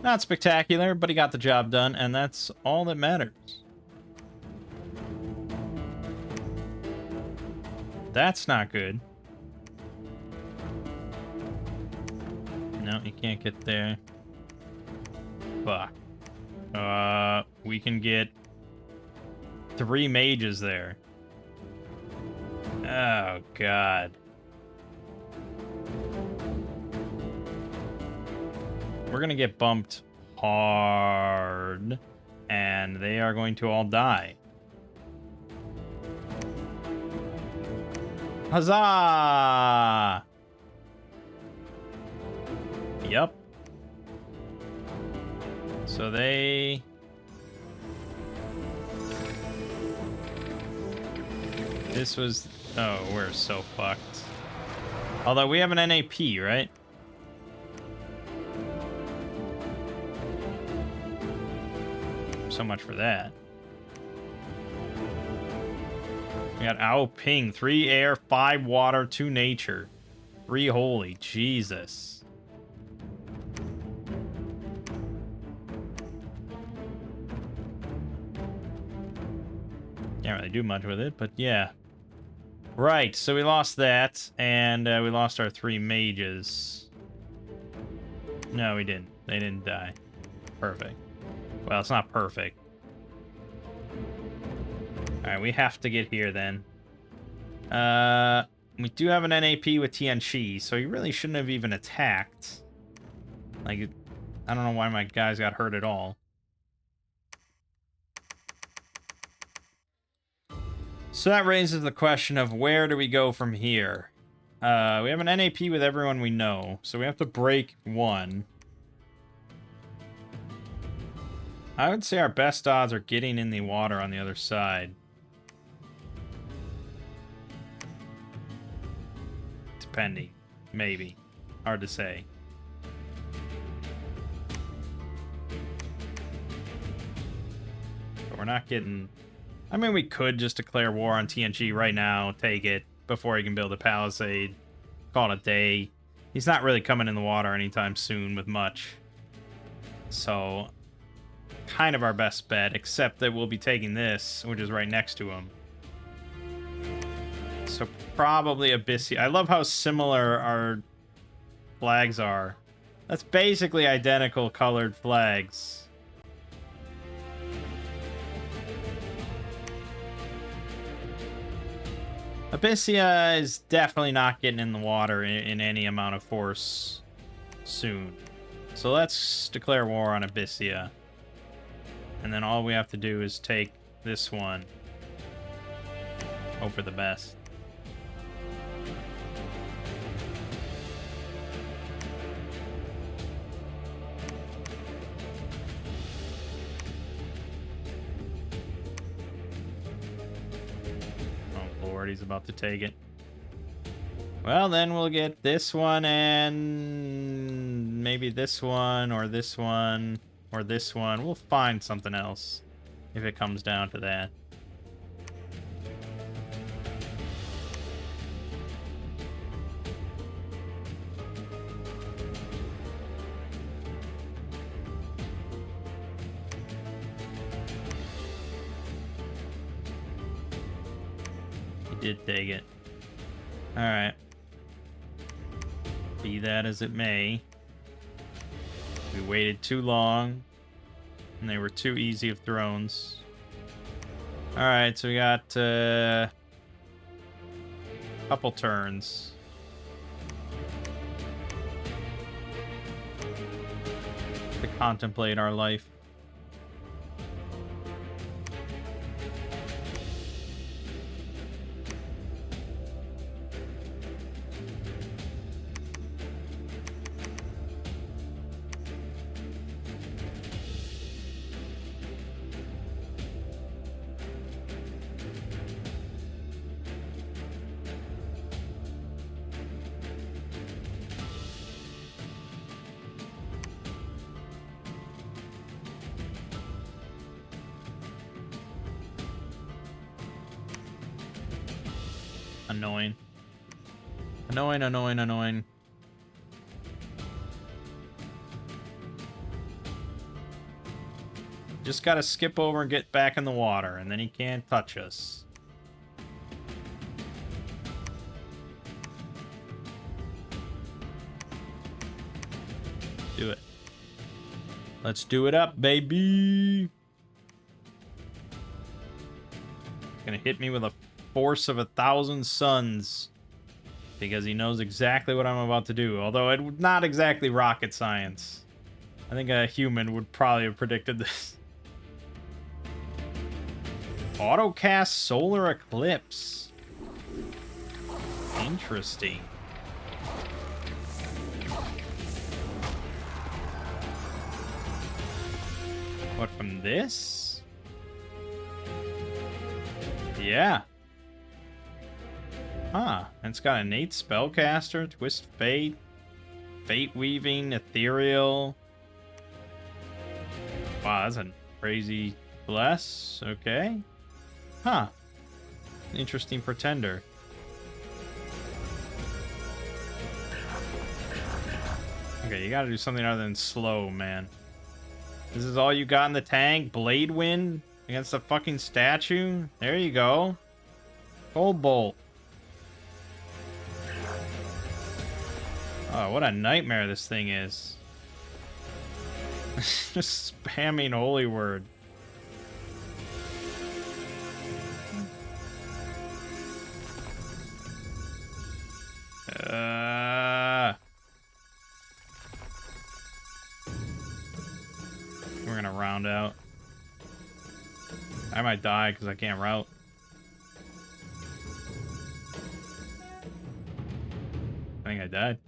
Not spectacular, but he got the job done, and that's all that matters. That's not good. No, you can't get there. Fuck. We can get 3 mages there. Oh, God. We're gonna get bumped hard, and they are going to all die. Huzzah! Yep. So they... This was... Oh, we're so fucked. Although we have an NAP, right? So much for that. We got Ao Ping. 3 air, 5 water, 2 nature. 3 holy. Jesus. Can't really do much with it, but yeah. Right, so we lost that, and we lost our 3 mages. No, we didn't. They didn't die. Perfect. Well, it's not perfect. Alright, we have to get here then. We do have an NAP with Tianchi, so he really shouldn't have even attacked. Like, I don't know why my guys got hurt at all. So that raises the question of where do we go from here? We have an NAP with everyone we know, so we have to break 1. I would say our best odds are getting in the water on the other side. Depending. Maybe. Hard to say. But we're not getting... I mean, we could just declare war on TNG right now, take it, before he can build a palisade. Call it a day. He's not really coming in the water anytime soon with much. So... kind of our best bet, except that we'll be taking this, which is right next to him. So probably Abyssia. I love how similar our flags are. That's basically identical colored flags. Abyssia is definitely not getting in the water in any amount of force soon. So let's declare war on Abyssia. And then all we have to do is take this one. Hope for the best. Oh Lord, he's about to take it. Well, then we'll get this one and maybe this one or this one or this one. We'll find something else if it comes down to that. He did take it. Alright. Be that as it may. We waited too long. And they were too easy of thrones. Alright, so we got a couple turns. To contemplate our life. Annoying. Annoying, annoying, annoying. Just gotta skip over and get back in the water, and then he can't touch us. Do it. Let's do it up, baby! Gonna hit me with a force of 1,000 suns because he knows exactly what I'm about to do, although it would not exactly rocket science. I think a human would probably have predicted this. Autocast solar eclipse. Interesting. What, from this? Yeah. Huh. And it's got innate spellcaster, twist fate, fate weaving, ethereal. Wow, that's a crazy bless. Okay. Huh. Interesting pretender. Okay, you gotta do something other than slow, man. This is all you got in the tank? Blade wind against the fucking statue? There you go. Cold bolt. Oh, what a nightmare this thing is. Just spamming holy word. We're gonna round out. I might die because I can't route. I think I died.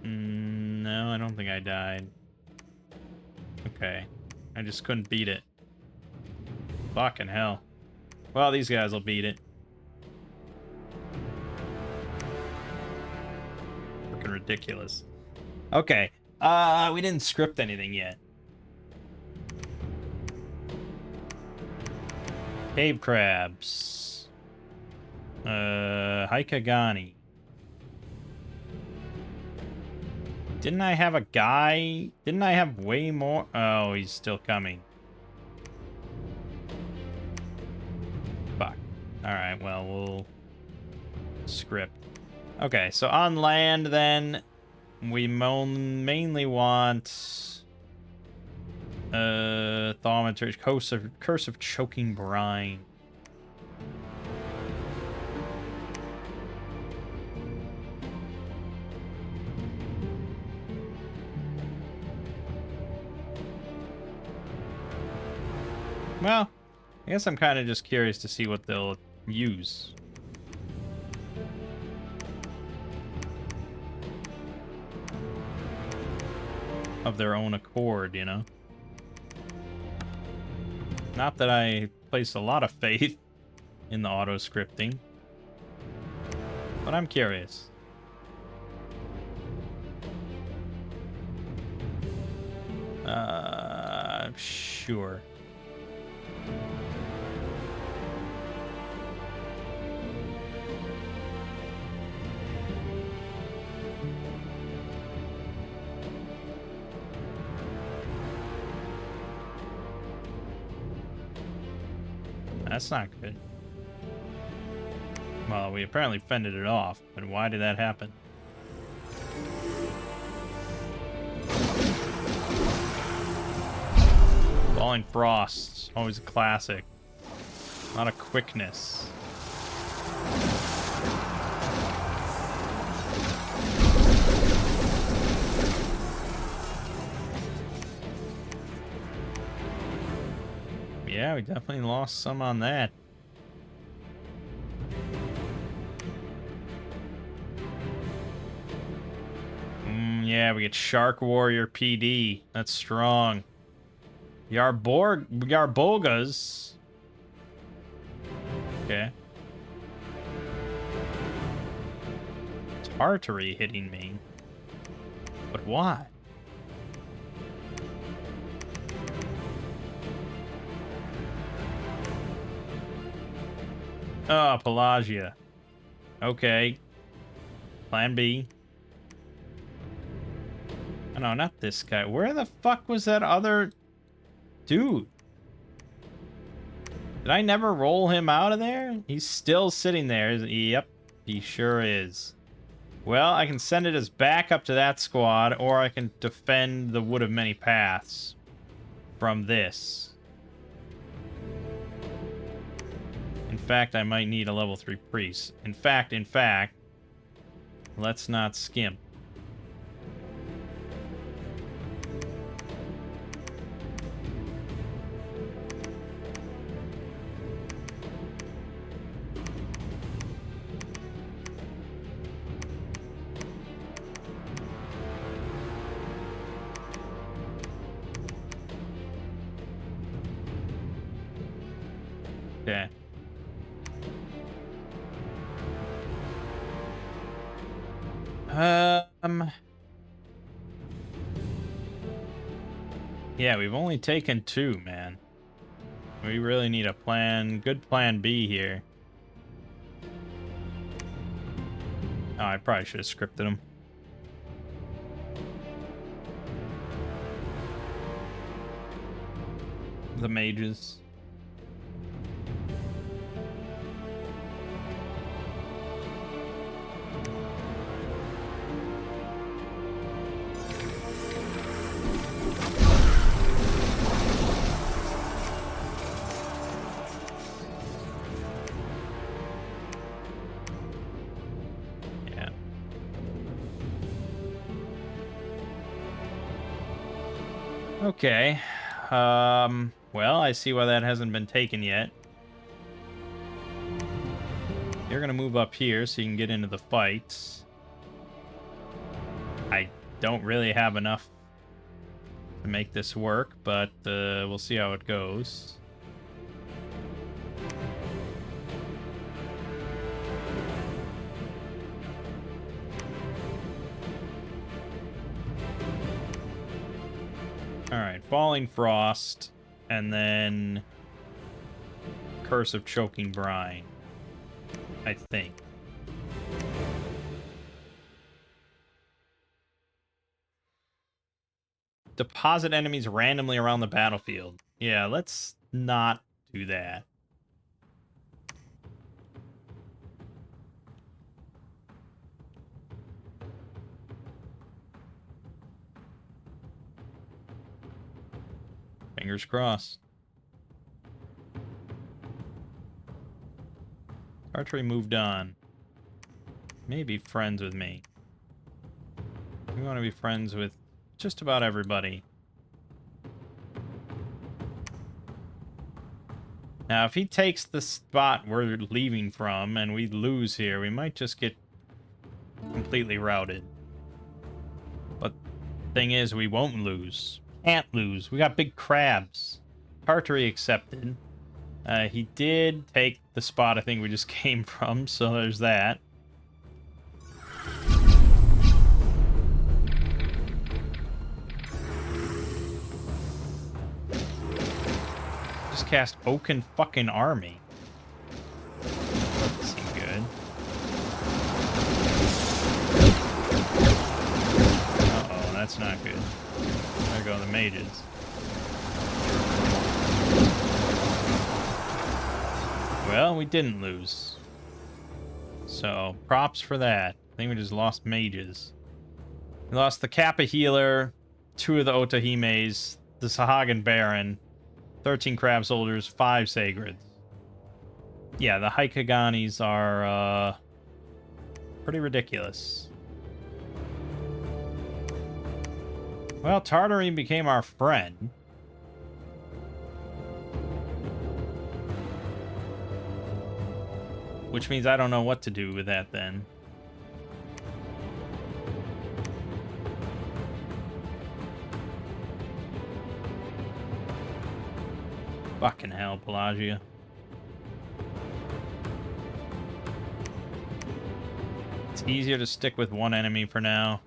No, I don't think I died. Okay. I just couldn't beat it. Fucking hell. Well, these guys will beat it. Freaking ridiculous. Okay. We didn't script anything yet. Cave crabs. Haikagani. Didn't I have a guy? Didn't I have way more? Oh, he's still coming. Fuck. Alright, well, we'll script. Okay, so on land, then, we mainly want Thaumaturge, Curse of Choking Brine. Well, I guess I'm kind of just curious to see what they'll use. Of their own accord, you know? Not that I place a lot of faith in the auto-scripting, but I'm curious. Sure. That's not good. Well, we apparently fended it off, but why did that happen? Falling Frost, always a classic. A lot of quickness. Yeah, we definitely lost some on that. Yeah, we get Shark Warrior PD. That's strong. Yarbolgas. Okay. Tartary hitting me. But why? Oh, Pelagia. Okay. Plan B. Oh, no, not this guy. Where the fuck was that other dude? Did I never roll him out of there? He's still sitting there. Yep, he sure is. Well, I can send it as backup to that squad, or I can defend the Wood of Many Paths from this. In fact, I might need a level 3 priest. In fact, let's not skimp. Okay. Yeah, we've only taken 2, man. We really need a good plan B here. Oh, I probably should have scripted him. The mages. Okay. Well, I see why that hasn't been taken yet. You're gonna move up here so you can get into the fights. I don't really have enough to make this work, but we'll see how it goes. Alright, Falling Frost, and then Curse of Choking Brine, I think. Deposit enemies randomly around the battlefield. Yeah, let's not do that. Fingers crossed. Archery moved on. Maybe friends with me. We want to be friends with just about everybody. Now, if he takes the spot we're leaving from and we lose here, we might just get completely routed. But thing is, we won't lose. Can't lose. We got big crabs. Tartary accepted. He did take the spot I think we just came from, so there's that. Just cast Oaken fucking Army. Doesn't seem good. Uh-oh, that's not good. There go the mages. Well, we didn't lose. So, props for that. I think we just lost mages. We lost the Kappa Healer, 2 of the Otahimes, the Sahagan Baron, 13 Crab Soldiers, 5 Sagrids. Yeah, the Haikaganis are, pretty ridiculous. Well, Tartary became our friend. Which means I don't know what to do with that then. Fucking hell, Pelagia. It's easier to stick with one enemy for now.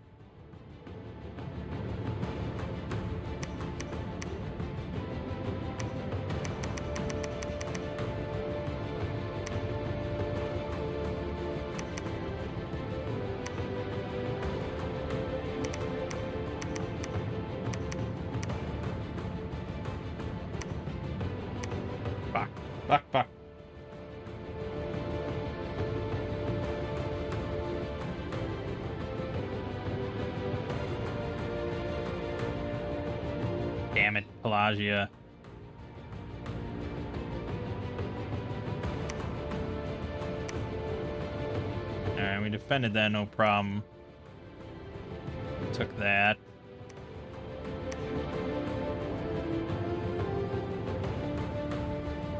Fuck. Damn it, Pelagia. Alright, we defended that, no problem. Took that.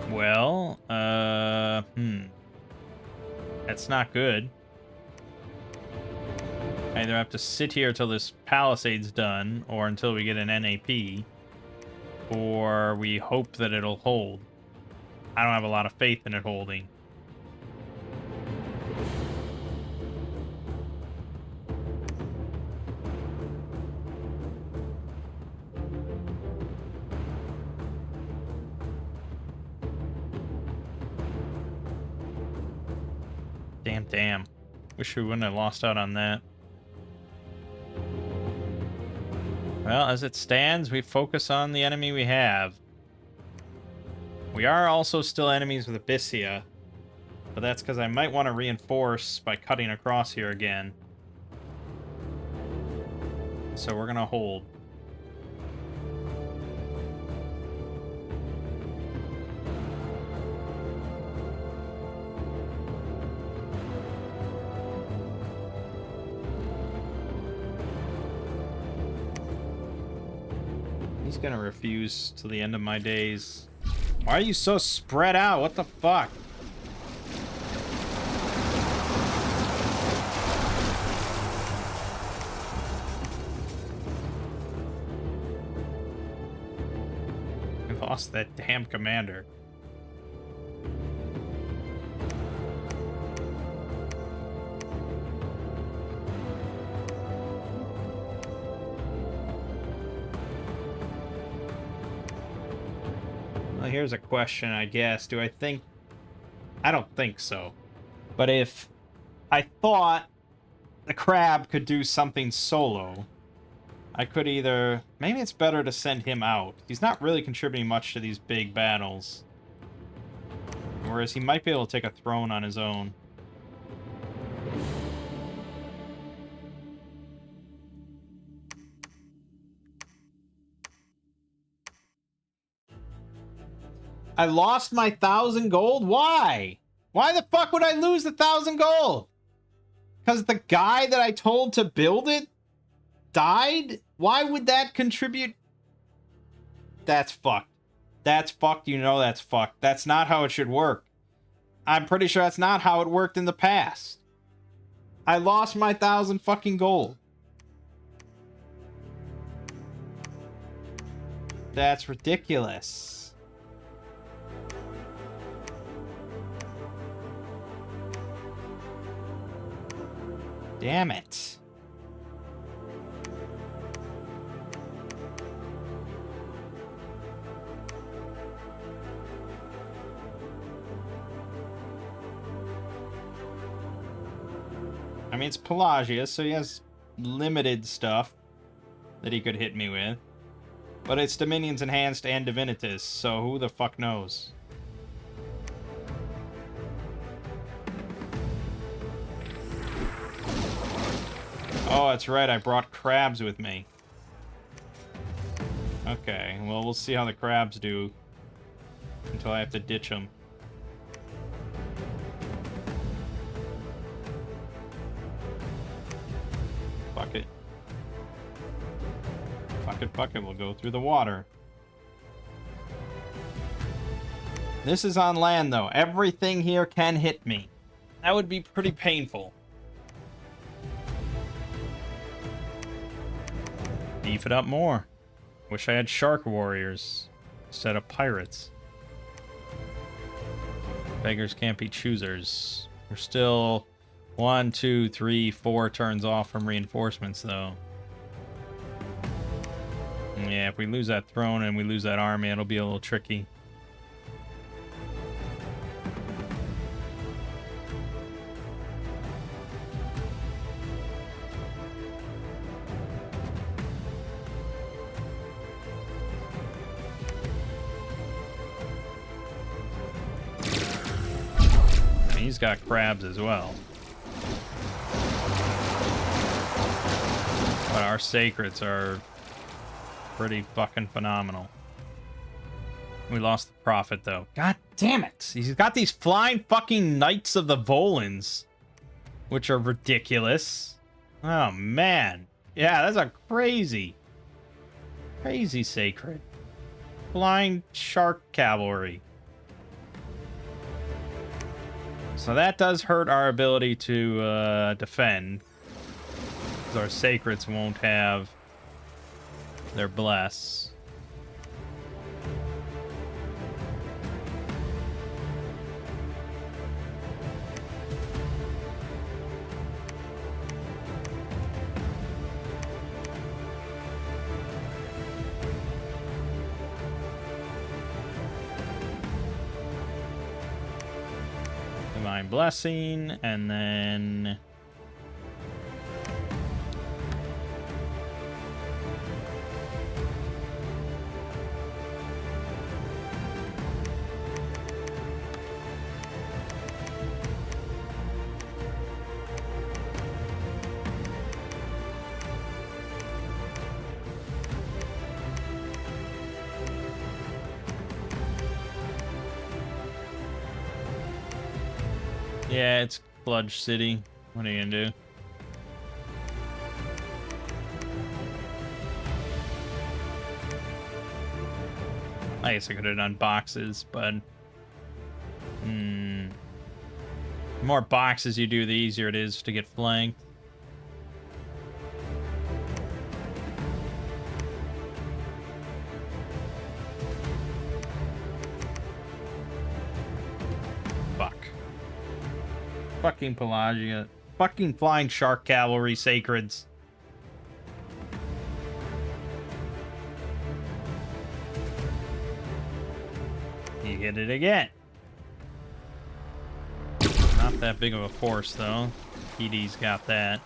Well, that's not good. I either have to sit here till this palisade's done, or until we get an NAP, or we hope that it'll hold. I don't have a lot of faith in it holding. Damn. Wish we wouldn't have lost out on that. Well, as it stands, we focus on the enemy we have. We are also still enemies with Abyssia, but that's because I might want to reinforce by cutting across here again. So we're going to hold. He's gonna refuse till the end of my days. Why are you so spread out? What the fuck? We lost that damn commander. Here's a question, I guess. Do I think... I don't think so. But if I thought the crab could do something solo, I could either... Maybe it's better to send him out. He's not really contributing much to these big battles. Whereas he might be able to take a throne on his own. I lost my 1,000 gold? Why? Why the fuck would I lose the 1,000 gold? Because the guy that I told to build it died? Why would that contribute? That's fucked. That's fucked. You know that's fucked. That's not how it should work. I'm pretty sure that's not how it worked in the past. I lost my 1,000 fucking gold. That's ridiculous. Damn it. I mean, it's Pelagius, so he has limited stuff that he could hit me with. But it's Dominion's Enhanced and Divinitas, so who the fuck knows? Oh, that's right, I brought crabs with me. Okay, well, we'll see how the crabs do until I have to ditch them. Fuck it. Fuck it, we'll go through the water. This is on land, though. Everything here can hit me. That would be pretty painful. Beef it up more. Wish I had shark warriors instead of pirates. Beggars can't be choosers. We're still 1, 2, 3, 4 turns off from reinforcements, though. Yeah, if we lose that throne and we lose that army, it'll be a little tricky. He's got crabs as well. But our sacreds are pretty fucking phenomenal. We lost the prophet, though. God damn it! He's got these flying fucking Knights of the Volans, which are ridiculous. Oh, man. Yeah, that's a crazy sacred. Flying shark cavalry. So that does hurt our ability to defend. Because our sacreds won't have their bless. Divine Blessing, and then yeah, it's Bludge City. What are you gonna do? I guess I could have done boxes, but the more boxes you do, the easier it is to get flanked. Fucking Pelagia. Fucking flying shark cavalry sacreds. You hit it again. Not that big of a force, though. PD's got that.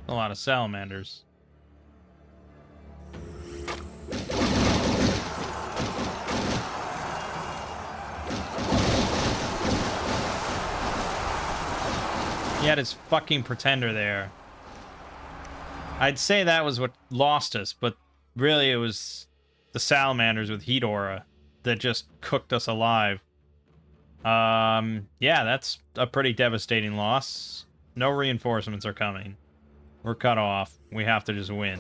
A lot of salamanders. He had his fucking pretender there. I'd say that was what lost us, but really it was the salamanders with heat aura that just cooked us alive. Yeah, that's a pretty devastating loss. No reinforcements are coming. We're cut off. We have to just win.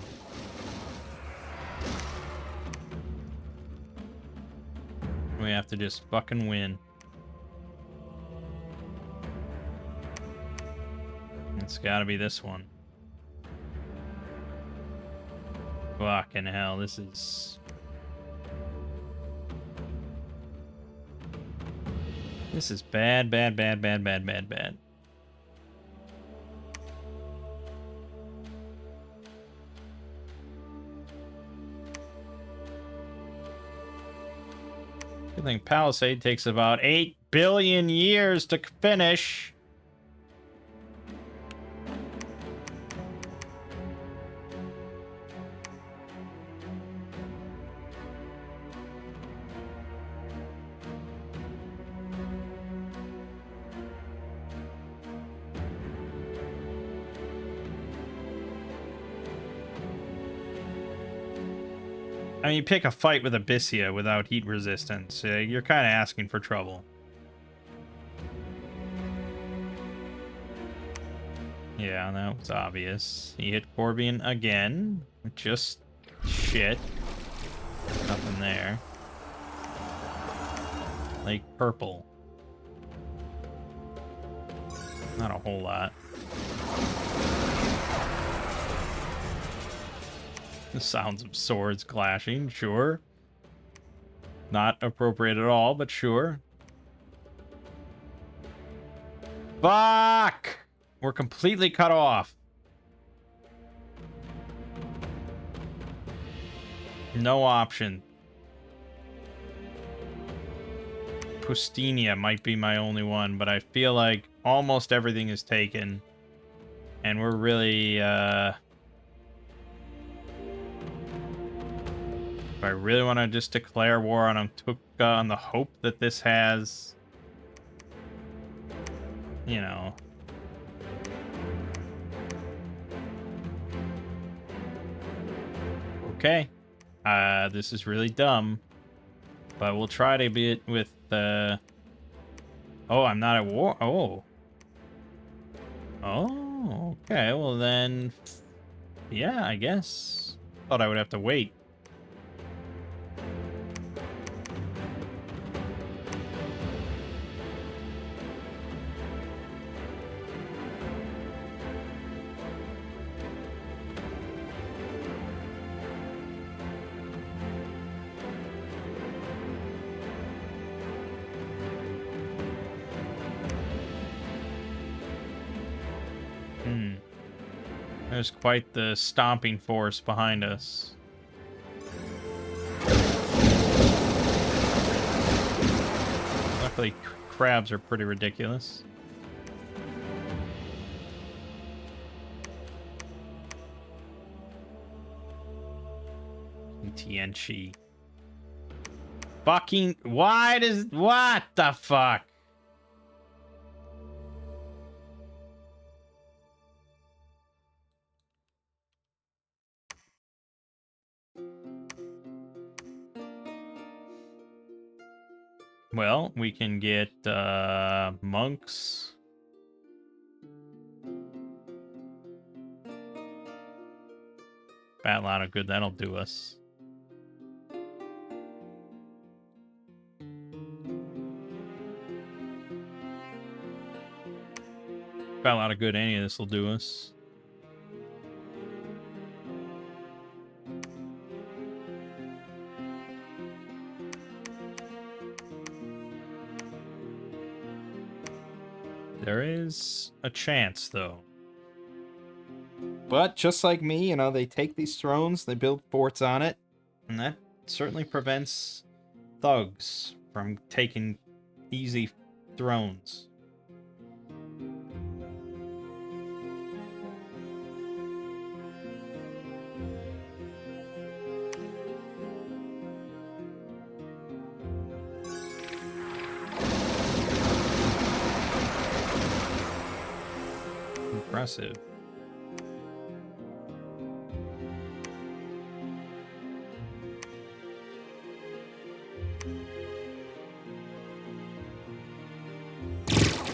We have to just fucking win. It's gotta be this one. Fucking hell, this is... This is bad, bad, bad, bad, bad, bad, bad. I think Palisade takes about 8 billion years to finish. I mean, you pick a fight with Abyssia without heat resistance. You're kind of asking for trouble. Yeah, that was obvious. He hit Corbian again. Just shit. Nothing there. Like purple. Not a whole lot. The sounds of swords clashing, sure. Not appropriate at all, but sure. Fuck! We're completely cut off. No option. Pustinia might be my only one, but I feel like almost everything is taken. And we're really, if I really want to just declare war on Antuka on the hope that this has, you know... Okay. This is really dumb. But we'll try to be it with, Oh, I'm not at war. Oh. Oh, okay. Well, then... Yeah, I guess. Thought I would have to wait. There's quite the stomping force behind us. Luckily, crabs are pretty ridiculous. Tianchi. Fucking... Why does... What the fuck? Well, we can get monks. Bad lot of good that'll do us. Bad lot of good any of this will do us. There is a chance, though. But just like me, you know, they take these thrones, they build forts on it, and that certainly prevents thugs from taking easy thrones. Impressive.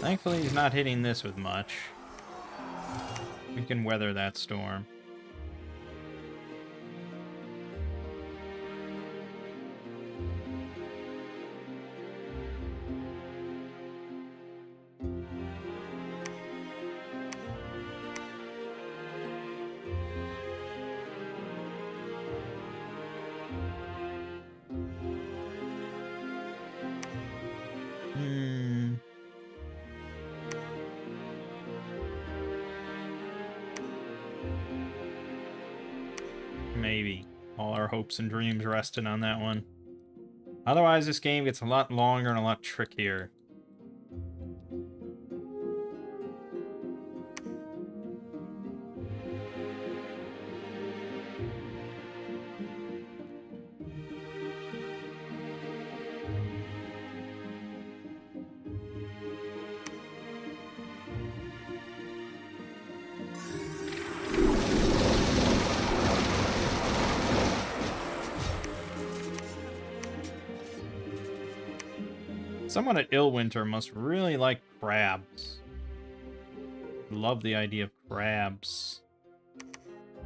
Thankfully, he's not hitting this with much. We can weather that storm. Maybe. All our hopes and dreams rested on that one. Otherwise, this game gets a lot longer and a lot trickier. Someone at Illwinter must really like crabs. Love the idea of crabs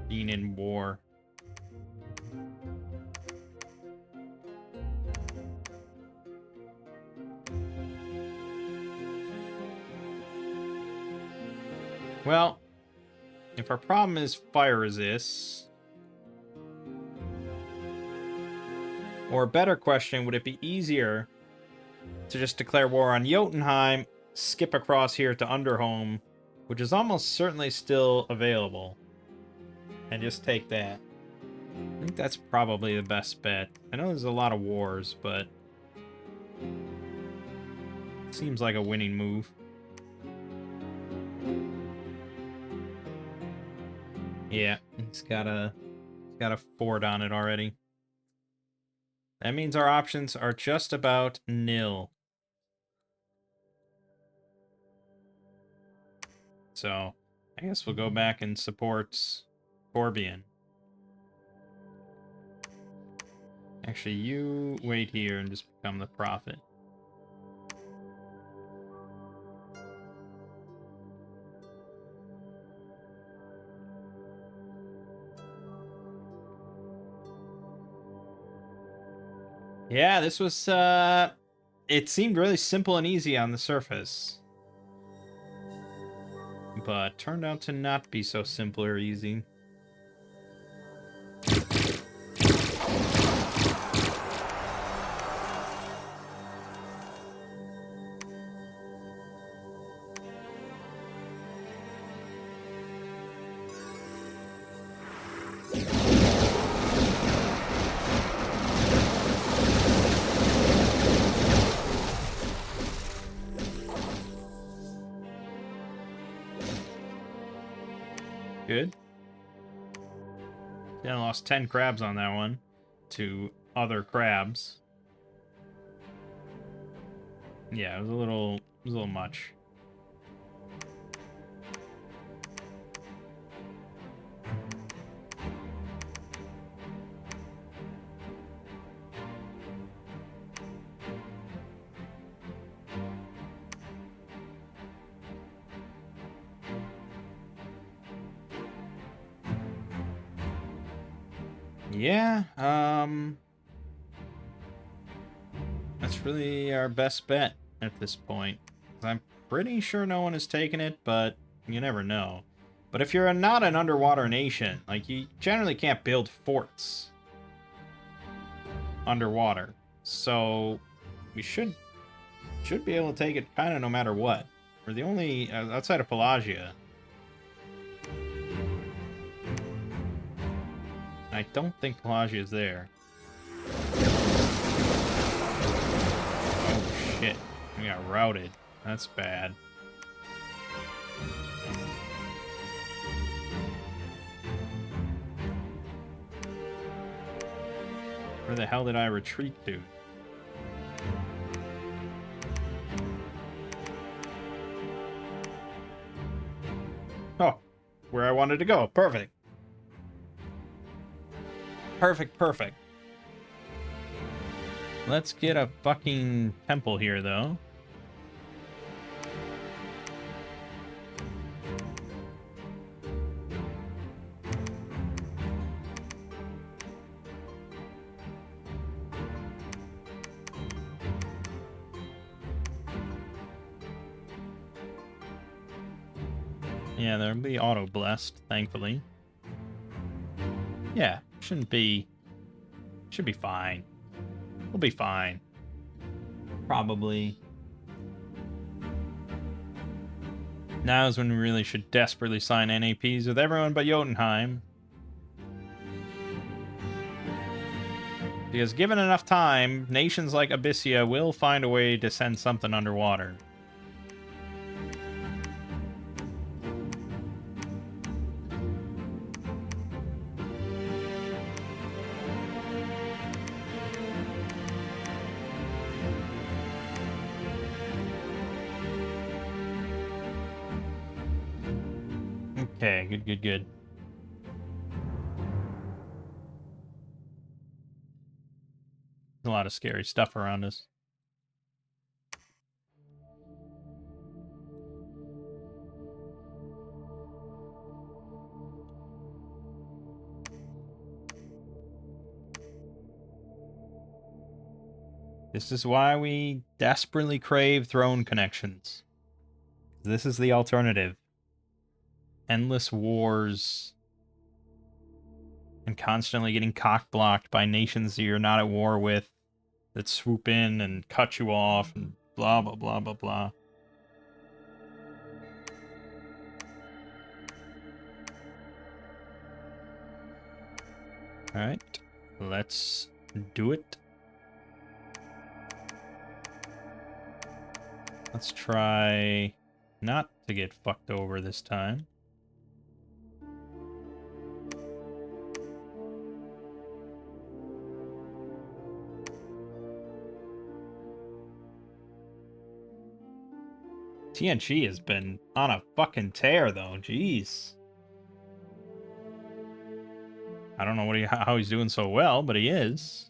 being in war. Well, if our problem is fire resist, or a better question, would it be easier to just declare war on Jotunheim, skip across here to Underhome, which is almost certainly still available, and just take that? I think that's probably the best bet. I know there's a lot of wars, but it seems like a winning move. Yeah, he's got a fort on it already. That means our options are just about nil. So, I guess we'll go back and support Corbian. Actually, you wait here and just become the prophet. Yeah, this was, it seemed really simple and easy on the surface. But turned out to not be so simple or easy. Good. Yeah, I lost 10 crabs on that one to other crabs. Yeah, it was a little much. Yeah, that's really our best bet at this point. I'm pretty sure no one has taken it, but you never know. But if you're not an underwater nation, like, you generally can't build forts underwater. So we should be able to take it kind of no matter what. We're the only, outside of Pelagia. I don't think Pelagia is there. Oh shit, we got routed. That's bad. Where the hell did I retreat to? Oh, where I wanted to go. Perfect. Perfect. Let's get a fucking temple here, though. Yeah, they'll be auto-blessed, thankfully. Yeah, should be fine. We'll be fine. Probably. Now is when we really should desperately sign NAPs with everyone but Jotunheim. Because given enough time, nations like Abyssia will find a way to send something underwater. Okay, good. There's a lot of scary stuff around us. This is why we desperately crave throne connections. This is the alternative. Endless wars and constantly getting cock-blocked by nations that you're not at war with that swoop in and cut you off and blah, blah, blah, blah, blah. Alright, let's do it. Let's try not to get fucked over this time. TNG has been on a fucking tear, though. Jeez. I don't know how he's doing so well, but he is.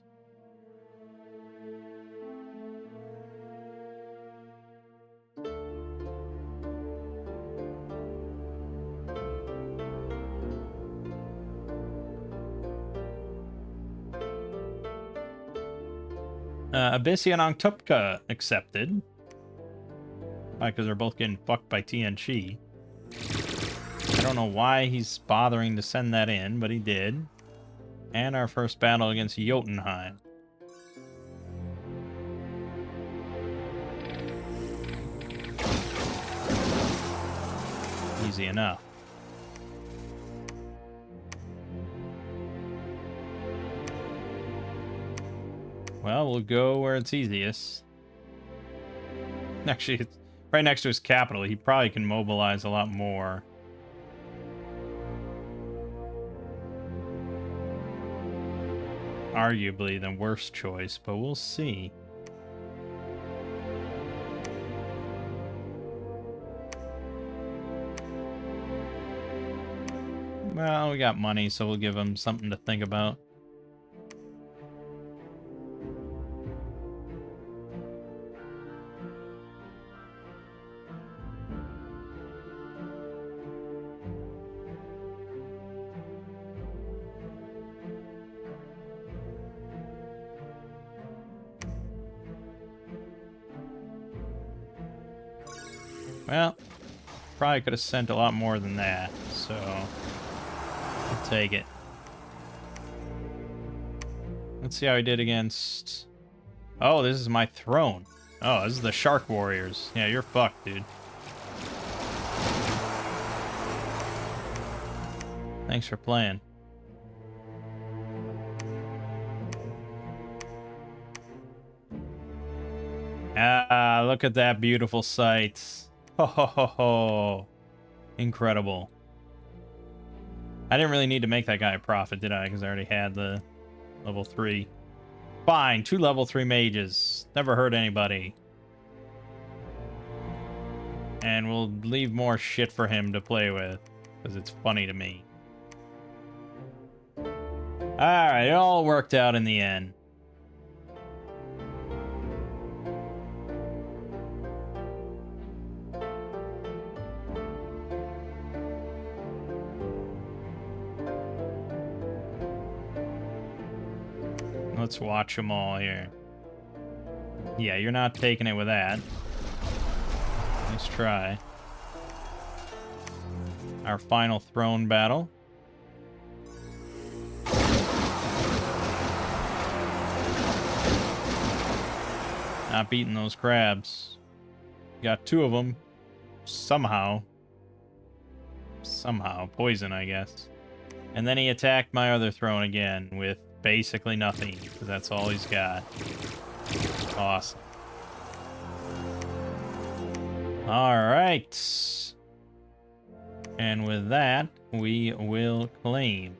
Abyssia and Angtupka accepted. Why? Because they're both getting fucked by TNG. I don't know why he's bothering to send that in, but he did. And our first battle against Jotunheim. Easy enough. Well, we'll go where it's easiest. Actually, it's right next to his capital. He probably can mobilize a lot more. Arguably the worst choice, but we'll see. Well, we got money, so we'll give him something to think about. Well, probably could have sent a lot more than that, so I'll take it. Let's see how he did against... Oh, this is my throne. Oh, this is the Shark Warriors. Yeah, you're fucked, dude. Thanks for playing. Ah, look at that beautiful sight. Ho ho ho ho. Incredible. I didn't really need to make that guy a prophet, did I? Because I already had the level 3. Fine, 2 level 3 mages. Never hurt anybody. And we'll leave more shit for him to play with. Because it's funny to me. Alright, it all worked out in the end. Let's watch them all here. Yeah, you're not taking it with that. Nice try. our final throne battle. Not beating those crabs. Got 2 of them. Somehow. Poison, I guess. And then he attacked my other throne again with basically nothing, because that's all he's got. Awesome. Alright. And with that, we will claim.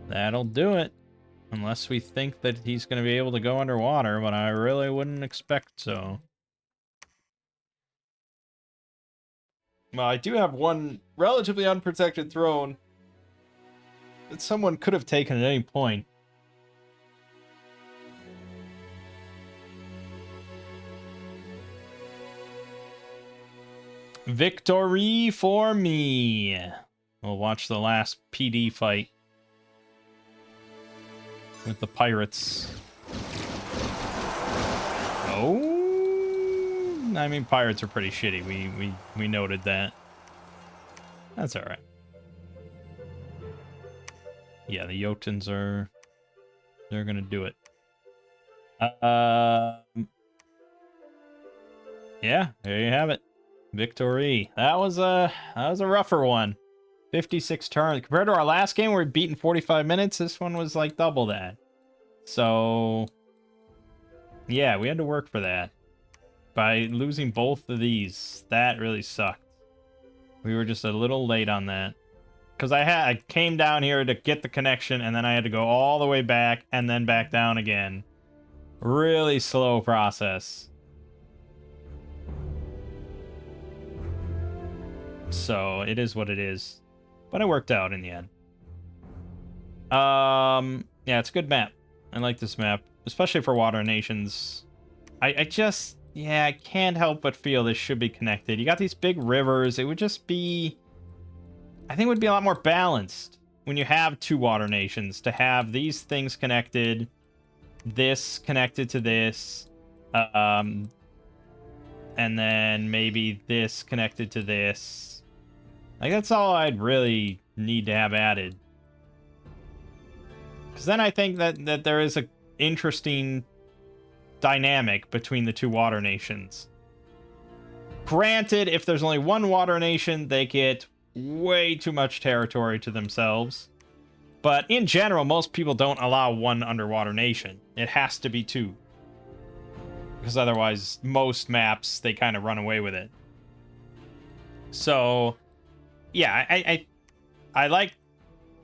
That'll do it. Unless we think that he's going to be able to go underwater, but I really wouldn't expect so. Well, I do have one relatively unprotected throne that someone could have taken at any point. Victory for me. We'll watch the last PD fight with the pirates. Oh, I mean, pirates are pretty shitty. We noted that. That's all right. Yeah, the Jotuns they're gonna do it. Yeah, there you have it. Victory. That was a rougher one. 56 turns compared to our last game where we beat in 45 minutes. This one was like double that. So yeah, we had to work for that by losing both of these. That really sucked. We were just a little late on that because I came down here to get the connection and then I had to go all the way back and then back down again. Really slow process. So it is what it is. But it worked out in the end. Yeah, it's a good map. I like this map, especially for Water Nations. I can't help but feel this should be connected. You got these big rivers. It would just be... I think it would be a lot more balanced when you have 2 Water Nations to have these things connected, this connected to this, and then maybe this connected to this. Like, that's all I'd really need to have added. Because then I think that there is a interesting dynamic between the 2 Water Nations. Granted, if there's only 1 Water Nation, they get way too much territory to themselves. But in general, most people don't allow 1 underwater nation. It has to be 2. Because otherwise, most maps, they kind of run away with it. So... yeah, I like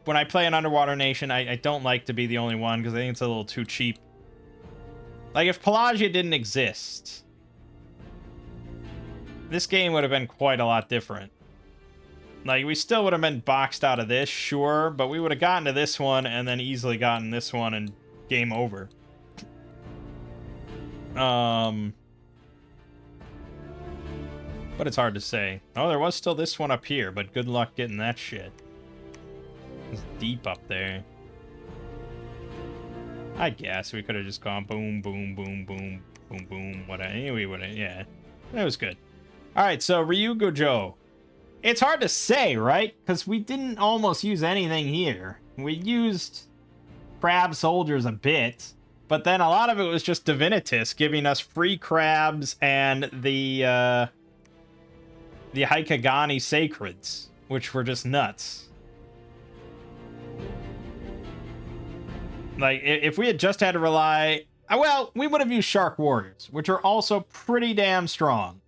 when I play an underwater nation, I don't like to be the only one because I think it's a little too cheap. Like, if Pelagia didn't exist, this game would have been quite a lot different. Like, we still would have been boxed out of this, sure, but we would have gotten to this one and then easily gotten this one and game over. But it's hard to say. Oh, there was still this one up here, but good luck getting that shit. It's deep up there. I guess we could have just gone boom, boom, boom, boom, boom, boom, whatever. Anyway, yeah. It was good. Alright, so Ryugo-Jo. It's hard to say, right? Because we didn't almost use anything here. We used crab soldiers a bit, but then a lot of it was just Divinitas giving us free crabs and the Haikagani Sacreds, which were just nuts. Like, if we had just had to rely... well, we would have used Shark Warriors, which are also pretty damn strong.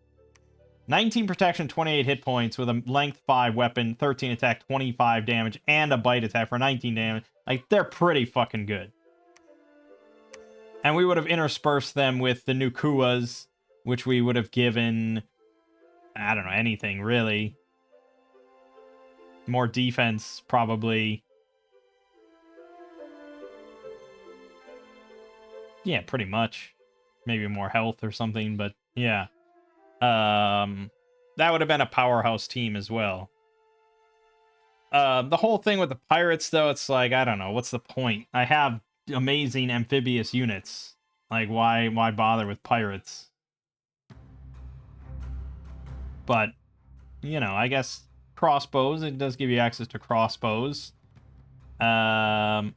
19 protection, 28 hit points with a length 5 weapon, 13 attack, 25 damage, and a bite attack for 19 damage. Like, they're pretty fucking good. And we would have interspersed them with the Nukuas, which we would have given... I don't know, anything, really. More defense, probably. Yeah, pretty much. Maybe more health or something, but yeah. That would have been a powerhouse team as well. The whole thing with the pirates, though, it's like, I don't know, what's the point? I have amazing amphibious units. Like, why bother with pirates? But, you know, I guess crossbows, it does give you access to crossbows. I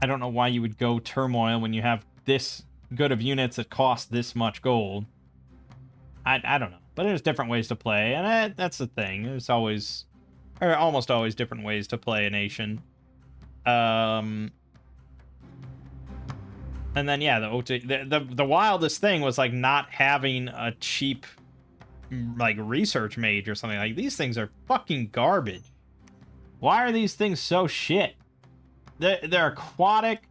don't know why you would go turmoil when you have this good of units that cost this much gold. I don't know. But there's different ways to play, and that's the thing. There's always, or almost always, different ways to play a nation. And then yeah, the wildest thing was like not having a cheap like research mage or something. Like, these things are fucking garbage. Why are these things so shit? They're aquatic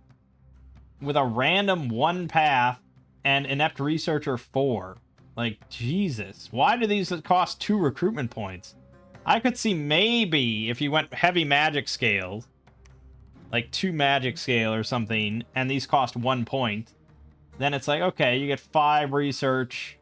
with a random 1 path and inept researcher 4. Like, Jesus. Why do these cost 2 recruitment points? I could see maybe if you went heavy magic scale, like 2 magic scale or something, and these cost 1 point, then it's like, okay, you get 5 research.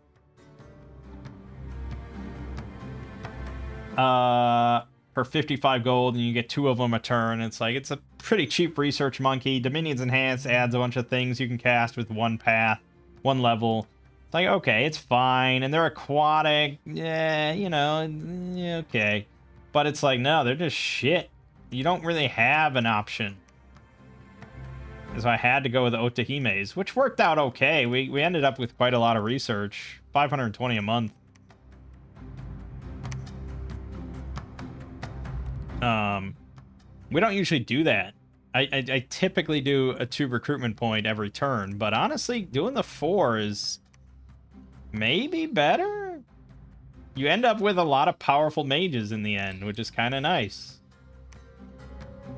For 55 gold, and you get 2 of them a turn. It's like, it's a pretty cheap research monkey. Dominions Enhanced adds a bunch of things you can cast with 1 path, 1 level. It's like, okay, it's fine. And they're aquatic. Yeah, you know, yeah, okay. But it's like, no, they're just shit. You don't really have an option. So I had to go with the Otahimes, which worked out okay. We ended up with quite a lot of research. 520 a month. We don't usually do that. I typically do a 2 recruitment point every turn, but honestly, doing the 4 is maybe better. You end up with a lot of powerful mages in the end, which is kind of nice.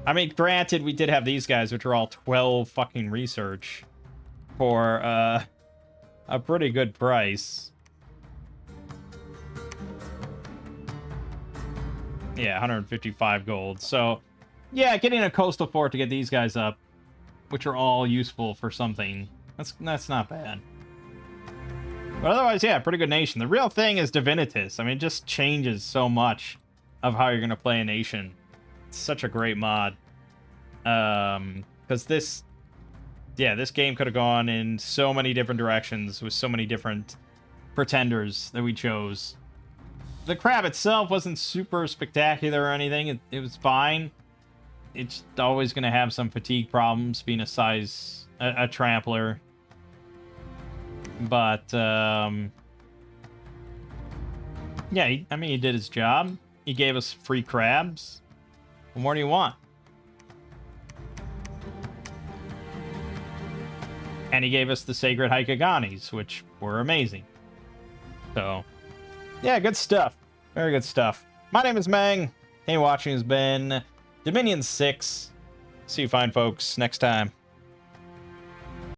I mean, granted, we did have these guys, which are all 12 fucking research for a pretty good price. Yeah, 155 gold. So, yeah, getting a coastal fort to get these guys up, which are all useful for something, that's not bad. But otherwise, yeah, pretty good nation. The real thing is Divinitas. I mean, it just changes so much of how you're going to play a nation. It's such a great mod. Because this game could have gone in so many different directions with so many different pretenders that we chose. The crab itself wasn't super spectacular or anything. It was fine. It's always going to have some fatigue problems being a trampler. But, yeah, I mean, he did his job. He gave us free crabs. What more do you want? And he gave us the Sacred Haikaganis, which were amazing. So, yeah, good stuff. Very good stuff. My name is Mangg. Hey, watching has been Dominion 6. See you fine folks next time.